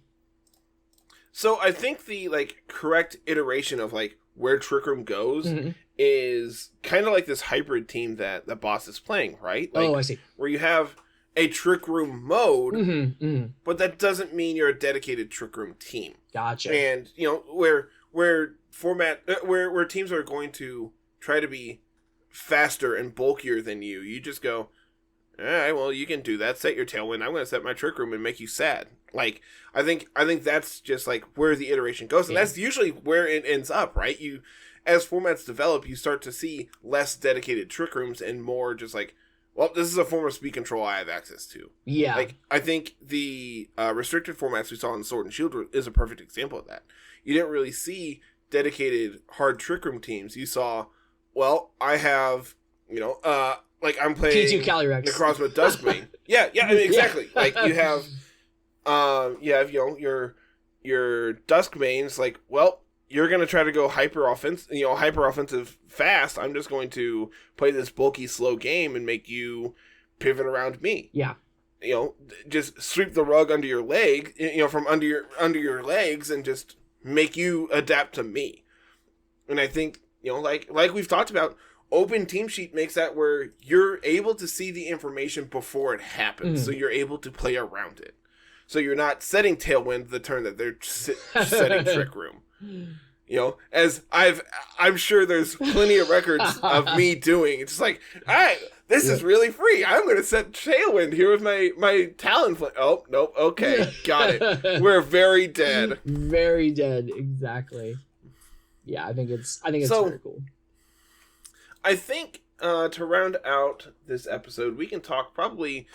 So I think the correct iteration of where Trick Room goes is kind of like this hybrid team that the boss is playing, right? I see. Where you have a Trick Room mode, but that doesn't mean you're a dedicated Trick Room team. Gotcha. And where teams are going to try to be faster and bulkier than you, you just go, all right, well, you can do that. Set your Tailwind. I'm going to set my Trick Room and make you sad. I think that's just where the iteration goes, and that's usually where it ends up, right? As formats develop, you start to see less dedicated Trick Rooms and more just well, this is a form of speed control I have access to. Yeah. I think the restricted formats we saw in Sword and Shield is a perfect example of that. You didn't really see dedicated hard Trick Room teams. You saw, well, I have, I'm playing P2 Calyrex. Necrozma Duskmane. Yeah, I mean, exactly. You have your Duskmane's well, you're going to try to go hyper offensive fast. I'm just going to play this bulky, slow game and make you pivot around me. Yeah. Just sweep the rug under your leg, from under your legs and just make you adapt to me. And I think, like we've talked about, open team sheet makes that where you're able to see the information before it happens. So you're able to play around it. So you're not setting Tailwind the turn that they're setting Trick Room. As I'm sure there's plenty of records of me doing. It's just all right, this is really free. I'm going to set Tailwind here with my Talonflame. Oh, nope. Okay, got it. We're very dead. Very dead, exactly. Yeah, I think it's very cool. I think to round out this episode, we can talk probably.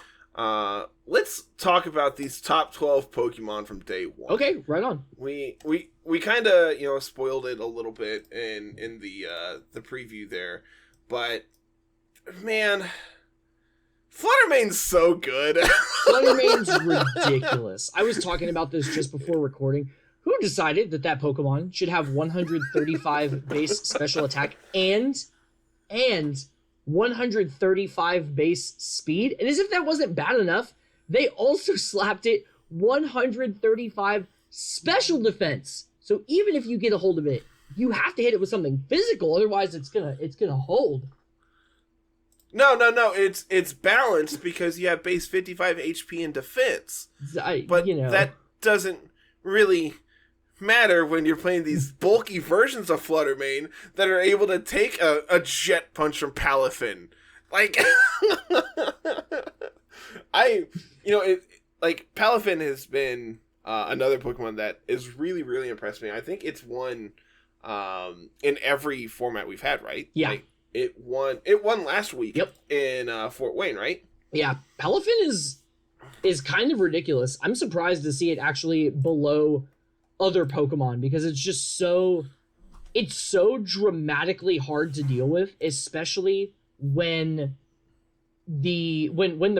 Let's talk about these top 12 Pokemon from day one. Okay, right on. We kind of spoiled it a little bit in the preview there, but man, Fluttermane's so good. Fluttermane's ridiculous. I was talking about this just before recording. Who decided that Pokemon should have 135 base special attack and 135 base speed? And as if that wasn't bad enough, they also slapped it 135 special defense. So even if you get a hold of it, you have to hit it with something physical, otherwise it's gonna hold. No, it's balanced because you have base 55 HP in defense. But that doesn't really matter when you're playing these bulky versions of Fluttermane that are able to take a jet punch from Palafin. Palafin has been another Pokemon that is really, really impressed me. I think it's won in every format we've had, right? Yeah. Like, it won last week in Fort Wayne, right? Yeah, Palafin is kind of ridiculous. I'm surprised to see it actually below other Pokemon because it's so dramatically hard to deal with, especially when the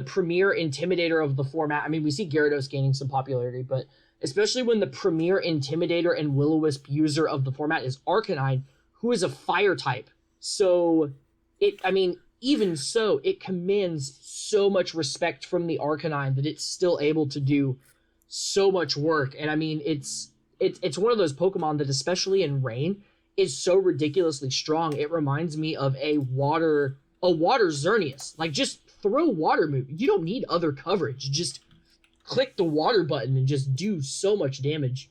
premier intimidator of the format. I mean, we see Gyarados gaining some popularity, but especially when the premier intimidator and Will-O-Wisp user of the format is Arcanine, who is a fire type. So even so, it commands so much respect from the Arcanine that it's still able to do so much work. And I mean, it's one of those Pokemon that, especially in rain, is so ridiculously strong. It reminds me of a water Xerneas. Like, just throw water move. You don't need other coverage. Just click the water button and just do so much damage.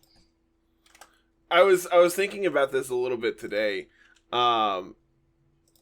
I was thinking about this a little bit today.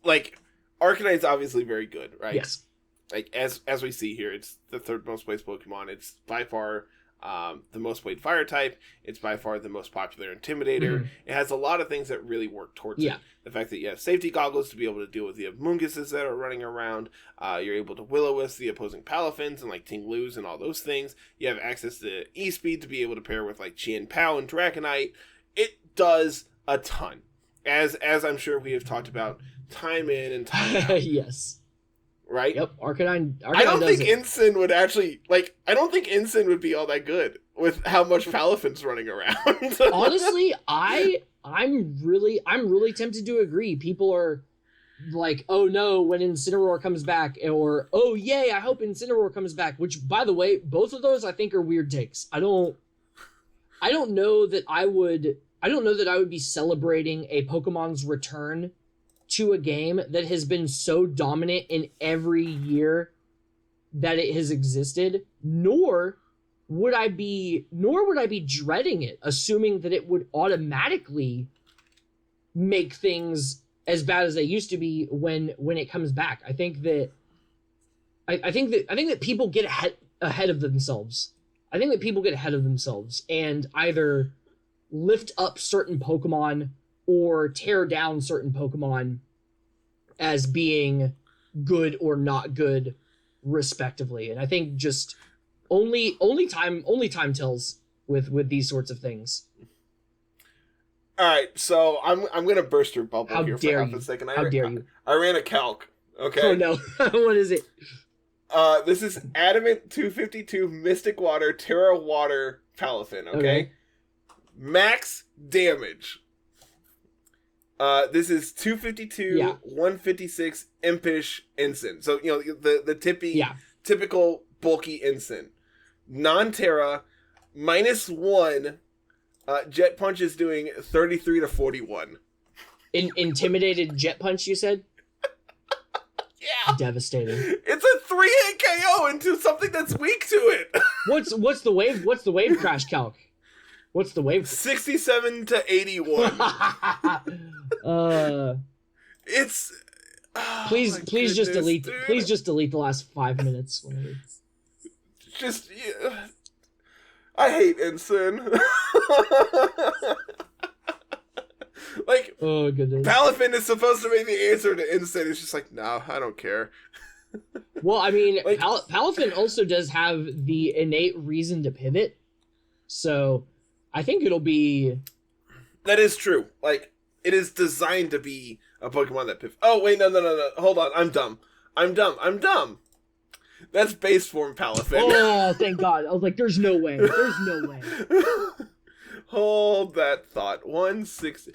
Like, Arcanine's obviously very good, right? Yes. Like, as we see here, it's the third most played Pokemon. It's by far the most played fire type. It's by far the most popular intimidator. Mm-hmm. It has a lot of things that really work towards it. The fact that you have safety goggles to be able to deal with the Amoonguses that are running around. You're able to Will-O-Wisp the opposing Palafins and like Ting-Lus and all those things. You have access to E-Speed to be able to pair with like Chien-Pao and Dragonite. It does a ton. As I'm sure we have talked about time in and time out. Yes. Right? Yep, Arcanine I don't think Ensign would actually, like, I don't think Ensign would be all that good with how much Palafin's running around. Honestly, I'm really tempted to agree. People are like, oh no, when Incineroar comes back, or oh yay, I hope Incineroar comes back, which, by the way, both of those I think are weird takes. I don't know that I would be celebrating a Pokemon's return to a game that has been so dominant in every year that it has existed, nor would I be dreading it, assuming that it would automatically make things as bad as they used to be when it comes back. I think that people get ahead of themselves. I think that people get ahead of themselves and either lift up certain Pokemon or tear down certain Pokemon as being good or not good, respectively. And I think just only time tells with these sorts of things. All right, so I'm gonna burst your bubble here for half a second. How dare you? I ran a calc. Okay. Oh no! What is it? This is Adamant 252 Mystic Water Terra Water Palafin. Okay. Max damage. This is 252, 156 Impish Ensign. So, you know, the typical bulky Ensign. Non-Terra, -1. Jet Punch is doing 33 to 41. Intimidated Jet Punch, you said? Yeah. Devastating. It's a 3-hit KO into something that's weak to it. What's the wave crash calc? What's the wave? 67 to 81. It's please just delete the last 5 minutes. Just I hate Ensign. Like, oh goodness, Palafin is supposed to be the answer to Ensign. It's just like, no, I don't care. Well, I mean, like, Palafin also does have the innate reason to pivot, so I think it'll be. That is true. Like, it is designed to be a Pokemon that pivots. Oh wait, no. Hold on, I'm dumb. That's base form Palafin. Oh, thank God. I was like, there's no way. Hold that thought. 160.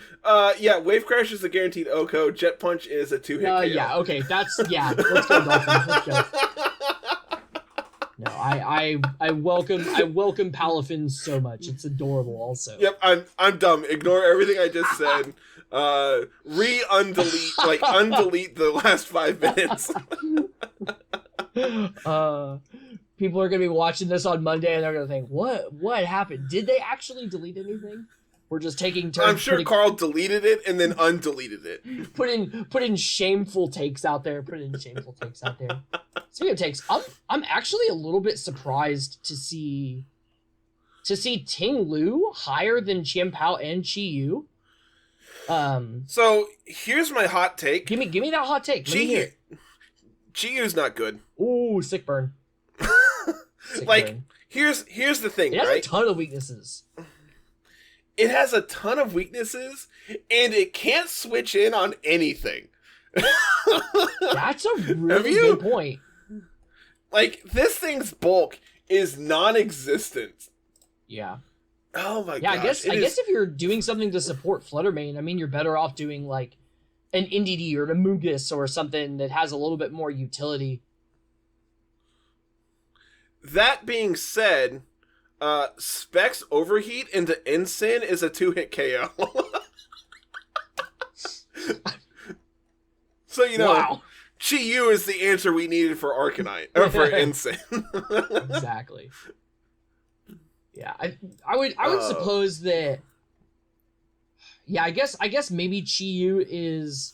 Wave Crash is a guaranteed OHKO. Jet Punch is a 2-hit KO. Yeah, okay. Let's go, Dolphins. Let's go. No, I welcome Palafin so much. It's adorable also. Yep, I'm dumb. Ignore everything I just said. Undelete the last 5 minutes. People are gonna be watching this on Monday and they're gonna think, what happened? Did they actually delete anything? We're just taking turns. I'm sure Carl deleted it and then undeleted it. Put in shameful takes out there. Speaking of takes, I'm actually a little bit surprised to see to see Ting Lu higher than Qian Pao and Chi Yu. So here's my hot take. Give me that hot take. Chi Yu's not good. Ooh, sick burn. Like burn. Here's the thing. It has right? a ton of weaknesses. It has a ton of weaknesses, and it can't switch in on anything. That's a really good point. Like, this thing's bulk is non-existent. Yeah. Oh my gosh. Yeah, I guess if you're doing something to support Fluttermane, I mean, you're better off doing, like, an NDD or an Amoonguss or something that has a little bit more utility. That being said, Specs Overheat into Ensign is a 2-hit KO. So, you know, wow. Chi Yu is the answer we needed for Arcanine, or for Ensign. Exactly. Yeah, I would suppose that. Yeah, I guess maybe Chi Yu is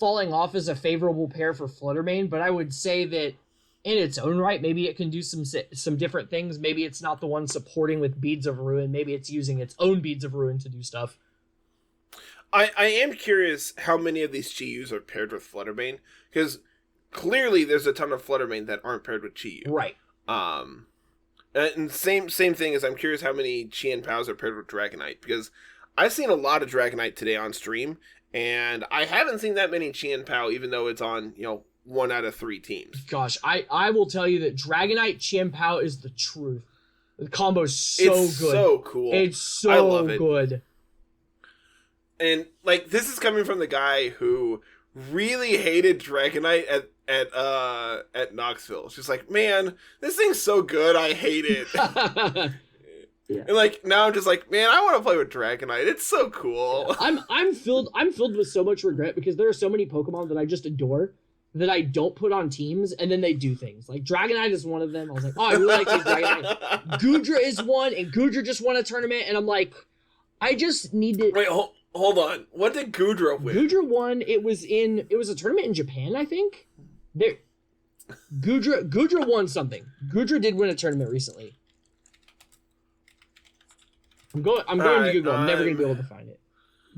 falling off as a favorable pair for Fluttermane, but I would say that in its own right, maybe it can do some different things. Maybe it's not the one supporting with Beads of Ruin. Maybe it's using its own Beads of Ruin to do stuff. I am curious how many of these Chi Yus are paired with Fluttermane, because clearly there's a ton of Fluttermane that aren't paired with Chi Yu. Right. And same thing as I'm curious how many Qian Paos are paired with Dragonite, because I've seen a lot of Dragonite today on stream, and I haven't seen that many Qian Pao, even though it's on, 1 out of 3 teams. Gosh, I will tell you that Dragonite Qian Pao is the truth. The combo's so good. It's so cool. It's so I love it. good. And, like, this is coming from the guy who really hated Dragonite at Knoxville. It's just like, man, this thing's so good, I hate it. Yeah. And like now I'm just like, man, I want to play with Dragonite. It's so cool. I'm filled with so much regret because there are so many Pokemon that I just adore that I don't put on teams, and then they do things. Like Dragonite is one of them. I was like, oh, I really like this Dragonite. Goodra is one, and Goodra just won a tournament, and I'm like, I just need to. Wait, hold on. What did Goodra win? Goodra won. It was a tournament in Japan, I think. Goodra won something. Goodra did win a tournament recently. I'm going to Google. I'm never going to be able to find it.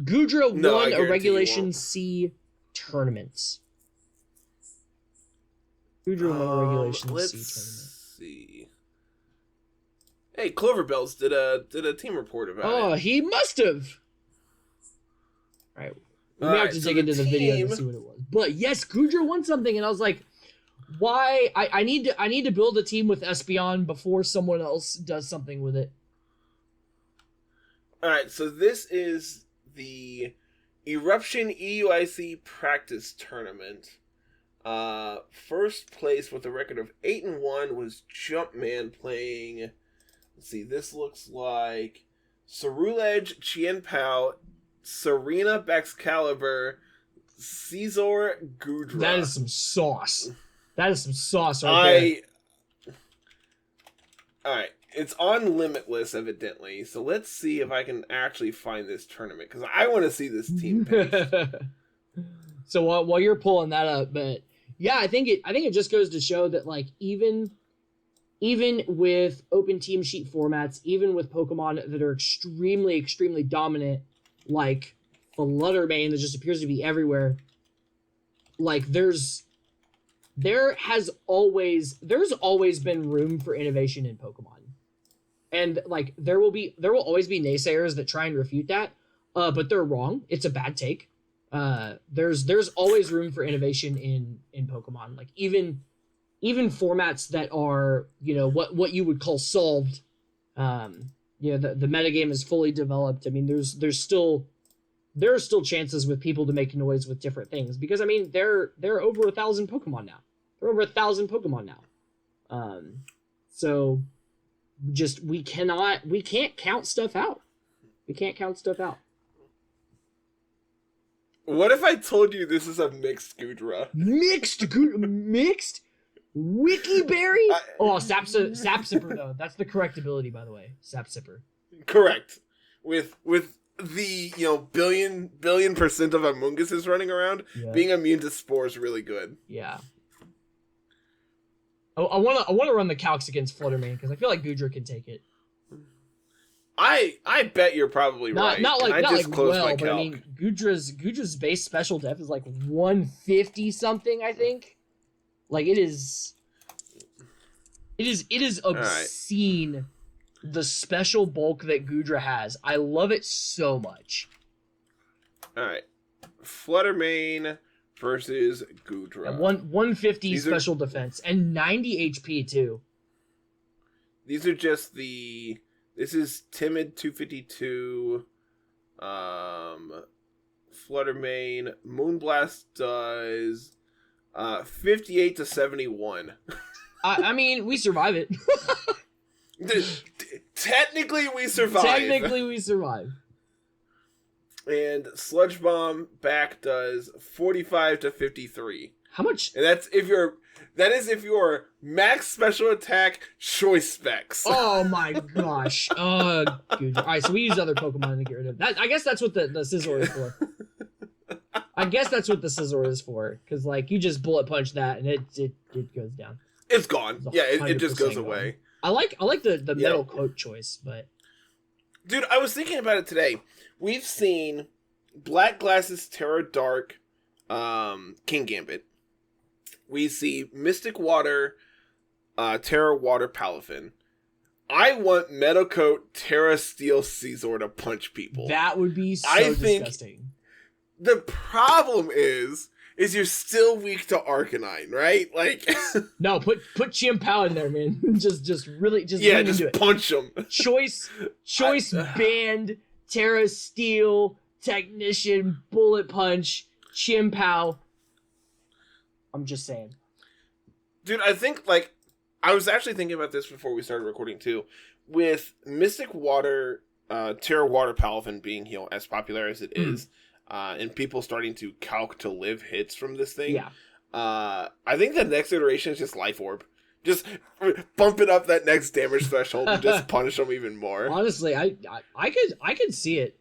Goodra won a Regulation C tournament. Goodra won a Regulation C tournament. Let's see. Hey, Cloverbells did a team report about it. Oh, he must have. All right. We have to dig into the video to see what it was. But yes, Goodra won something, and I was like, why? I need to build a team with Espeon before someone else does something with it. Alright, so this is the Eruption EUIC Practice Tournament. First place with a record of 8-1 was Jumpman playing, let's see, this looks like Cerulege, Qian Pao, Serena, Baxcalibur, Caesar, Goodra. That is some sauce. That is some sauce right there. Alright. It's on Limitless, evidently, so let's see if I can actually find this tournament, because I want to see this team pick. So while you're pulling that up, but yeah, I think it just goes to show that like even with open team sheet formats, even with Pokemon that are extremely, extremely dominant, like Fluttermane that just appears to be everywhere, like there's always been room for innovation in Pokemon. And like there will always be naysayers that try and refute that, but they're wrong. It's a bad take. There's always room for innovation in Pokemon. Like even formats that are what you would call solved. The metagame is fully developed. I mean, there are still chances with people to make noise with different things because I mean there are over 1,000 Pokemon now. There are over 1,000 Pokemon now. So. Just we can't count stuff out. We can't count stuff out. What if I told you this is a mixed Goodra? Mixed Wikiberry? Sapsipper though. That's the correct ability, by the way. Sapsipper. Correct. With the billion % of Amoonguses running around, being immune to spore is really good. Yeah. I want to run the calcs against Fluttermane because I feel like Goodra can take it. I bet you're probably right. Not like I not just like closed my well, but I calc. mean Gudra's base special def is like 150 something, I think. Like it is obscene the special bulk that Gudra has. I love it so much. All right, Fluttermane versus Gudra. And 150 special defense and 90 HP too. These are just the. This is Timid 252. Fluttermane. Moonblast does 58 to 71. I mean, we survive it. Technically, we survive. Technically, we survive. And Sludge Bomb back does 45 to 53. How much? And that is if your max special attack choice specs. Oh my gosh. All right, so we use other Pokemon to get rid of that. I guess that's what the Scizor is for. I guess that's what the Scizor is for, because like you just bullet punch that and it goes down. It's gone. Yeah, it just goes away. I like the metal coat choice, but dude, I was thinking about it today. We've seen Black Glasses Terra Dark, King Gambit. We see Mystic Water, Terra Water Palafin. I want Metal Coat Terra Steel Scizor to punch people. That would be so disgusting. The problem is you're still weak to Arcanine, right? Like no, put Chimpao in there, man. just really just punch him. Choice band, Terra Steel, Technician, Bullet Punch, Chimpao. I'm just saying. Dude, I think, like, I was actually thinking about this before we started recording, too. With Mystic Water, Terra Water Palafin being, as popular as it is, and people starting to calc to live hits from this thing, I think the next iteration is just Life Orb. Just bump it up that next damage threshold and just punish them even more. Honestly, I could see it.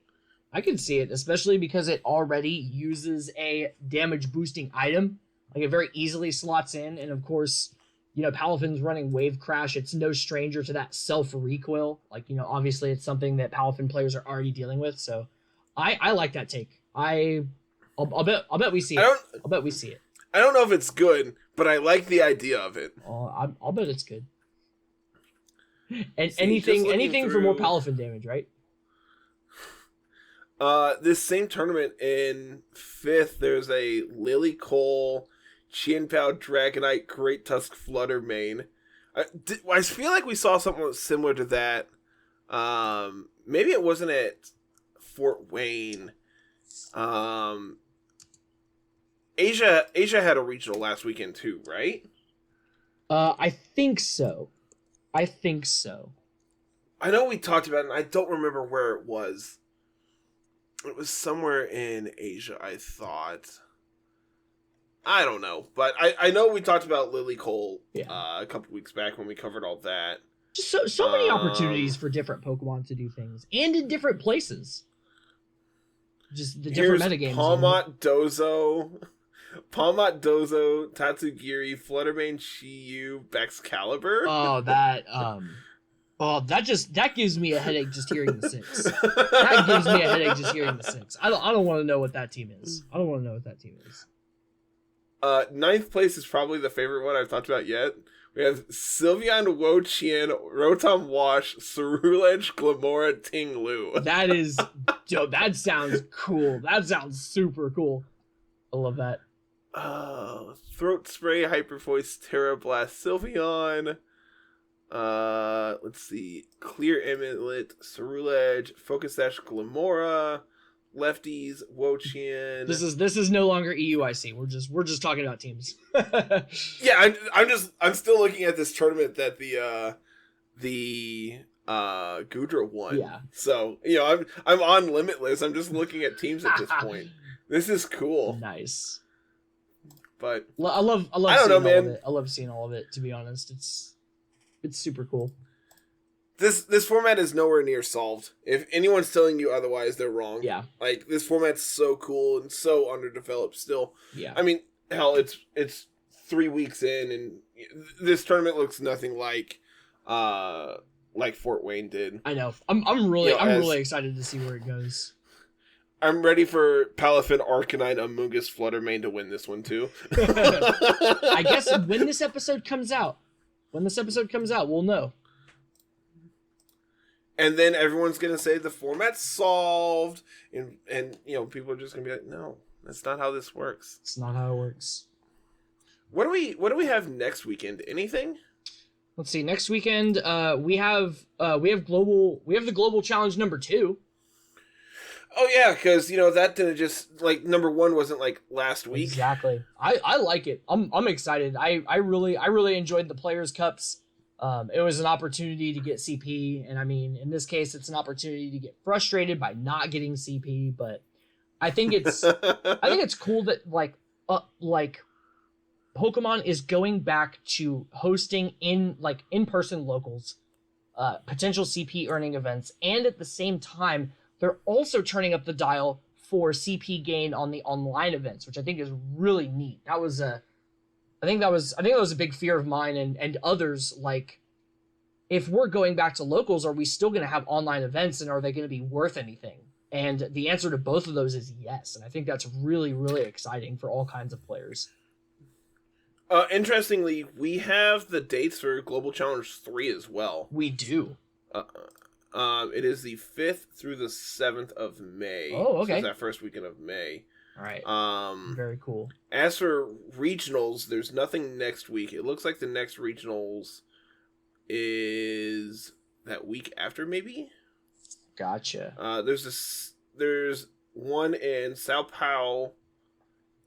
I can see it, especially because it already uses a damage boosting item. Like, it very easily slots in, and of course, Palafin's running Wave Crash. It's no stranger to that self-recoil. Like, obviously it's something that Palafin players are already dealing with, so I like that take. I'll bet we see it. I'll bet we see it. I don't know if it's good, but I like the idea of it. I'll bet it's good. And anything for more Palafin damage, right? This same tournament in 5th, there's a Lily Cole, Qianpao Dragonite, Great Tusk Fluttermane. I feel like we saw something similar to that. Maybe it wasn't at Fort Wayne. Asia had a regional last weekend too, right? I think so. I know we talked about it, and I don't remember where it was. It was somewhere in Asia, I thought. I don't know, but I know we talked about Lily Cole a couple weeks back when we covered all that. Just so many opportunities for different Pokemon to do things, and in different places. Just the different metagames. Palmot Dozo, Tatsugiri, Fluttermane, Chiyu, Baxcalibur. That gives me a headache just hearing the 6. That gives me a headache just hearing the 6. I don't want to know what that team is. 9th place is probably the favorite one I've talked about yet. We have Sylveon, Wo-Chien, Rotom Wash, Cerulege, Glamora, Ting Lu. That sounds cool. That sounds super cool. I love that. Throat Spray, Hyper Voice, Terra Blast, Sylveon. Let's see. Clear Amulet, Cerulege, Focus Sash, Glamora, Lefties, Wo-Chien. This is no longer EUIC. We're just talking about teams. Yeah, I'm still looking at this tournament that the Gudra won. Yeah. So, I'm on Limitless. I'm just looking at teams at this point. This is cool. Nice. But I love I don't seeing know, all man. of it. I love seeing all of it, to be honest. It's super cool. This format is nowhere near solved. If anyone's telling you otherwise, they're wrong. Yeah. Like, this format's so cool and so underdeveloped still. Yeah. I mean, hell, it's 3 weeks in, and this tournament looks nothing like like Fort Wayne did. I know. I'm really I'm really excited to see where it goes. I'm ready for Palafin, Arcanine, Amoonguss, Fluttermane to win this one too. I guess when this episode comes out, we'll know. And then everyone's gonna say the format's solved, and people are just gonna be like, no, that's not how this works. It's not how it works. What do we have next weekend? Anything? Let's see. Next weekend, we have the global challenge number 2. Oh yeah, because that didn't just like number 1 wasn't like last week. Exactly. I like it. I'm excited. I really enjoyed the Players Cups. It was an opportunity to get CP, and I mean, in this case, it's an opportunity to get frustrated by not getting CP. But I think it's cool that like Pokemon is going back to hosting in-person locals, potential CP earning events, and at the same time, they're also turning up the dial for CP gain on the online events, which I think is really neat. That was I think that was a big fear of mine and others. Like, if we're going back to locals, are we still going to have online events, and are they going to be worth anything? And the answer to both of those is yes. And I think that's really, really exciting for all kinds of players. Interestingly, we have the dates for Global Challenge 3 as well. We do. It is the 5th through the 7th of May. Oh, okay. So it's that first weekend of May. All right. Very cool. As for regionals, there's nothing next week. It looks like the next regionals is that week after, maybe? Gotcha. There's one in Sao Paulo,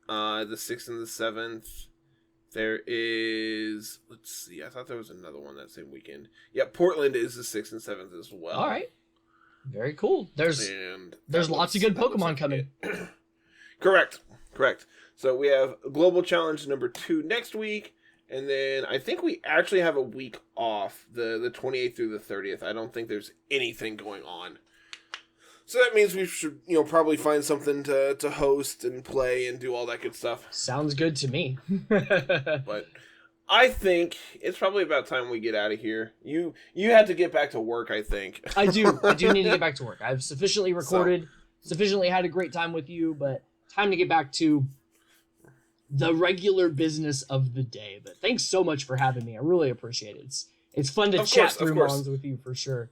the 6th and the 7th. There is, let's see, I thought there was another one that same weekend. Yeah, Portland is the 6th and 7th as well. All right. Very cool. There's lots of good Pokemon coming. Correct. So we have Global Challenge number 2 next week, and then I think we actually have a week off, the 28th through the 30th. I don't think there's anything going on. So that means we should, probably find something to host and play and do all that good stuff. Sounds good to me. But I think it's probably about time we get out of here. You had to get back to work, I think. I do need to get back to work. I've sufficiently recorded, sufficiently had a great time with you, but time to get back to the regular business of the day. But thanks so much for having me. I really appreciate it. It's fun to chat through Mons with you for sure.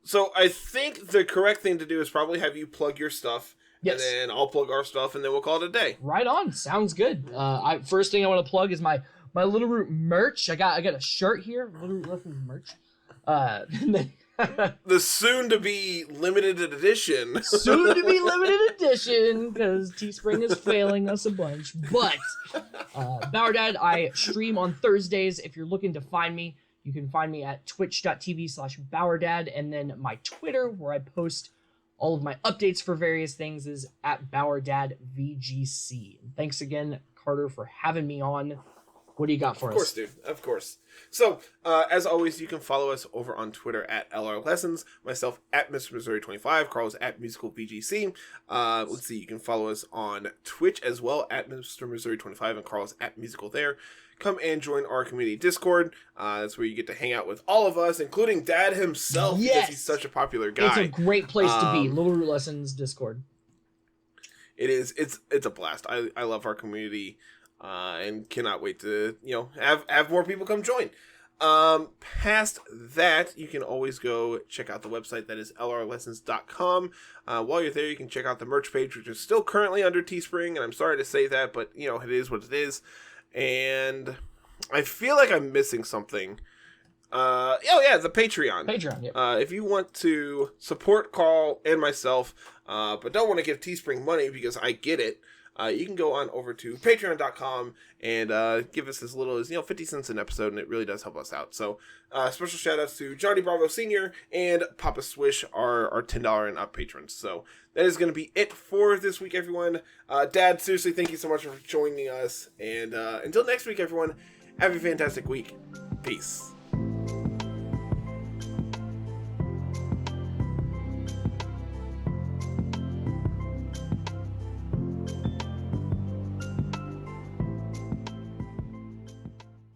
So I think the correct thing to do is probably have you plug your stuff, yes, and then I'll plug our stuff, and then we'll call it a day. Right on. Sounds good. First thing I want to plug is my Littleroot merch. I got a shirt here, Littleroot Lessons merch. The soon-to-be limited edition. Because Teespring is failing us a bunch. But Bauerdad, I stream on Thursdays. If you're looking to find me, you can find me at twitch.tv/Bauerdad, and then my Twitter, where I post all of my updates for various things, is at Bauerdad VGC. And thanks again, Carter, for having me on. What do you got for us? Of course, dude. Of course. So, as always, you can follow us over on Twitter at LR Lessons, myself at Mr. Missouri25, Carl's at Musical VGC. Let's see, you can follow us on Twitch as well at Mr. Missouri25 and Carl's at Musical there. Come and join our community Discord. That's where you get to hang out with all of us, including Dad himself, because he's such a popular guy. It's a great place to be. Littleroot Lessons Discord. It is. It's a blast. I love our community, and cannot wait to have more people come join. Past that, you can always go check out the website that is lrlessons.com. While you're there, you can check out the merch page, which is still currently under Teespring, and I'm sorry to say that, but it is what it is. And I feel like I'm missing something. The Patreon. Yep. If you want to support Carl and myself, but don't want to give Teespring money because I get it, you can go on over to patreon.com and give us as little as 50 cents an episode, and it really does help us out. So special shout outs to Johnny Bravo Sr. and Papa Swish, our $10 and up patrons. So that is going to be it for this week, everyone. Dad, seriously, thank you so much for joining us. And until next week, everyone, have a fantastic week. Peace.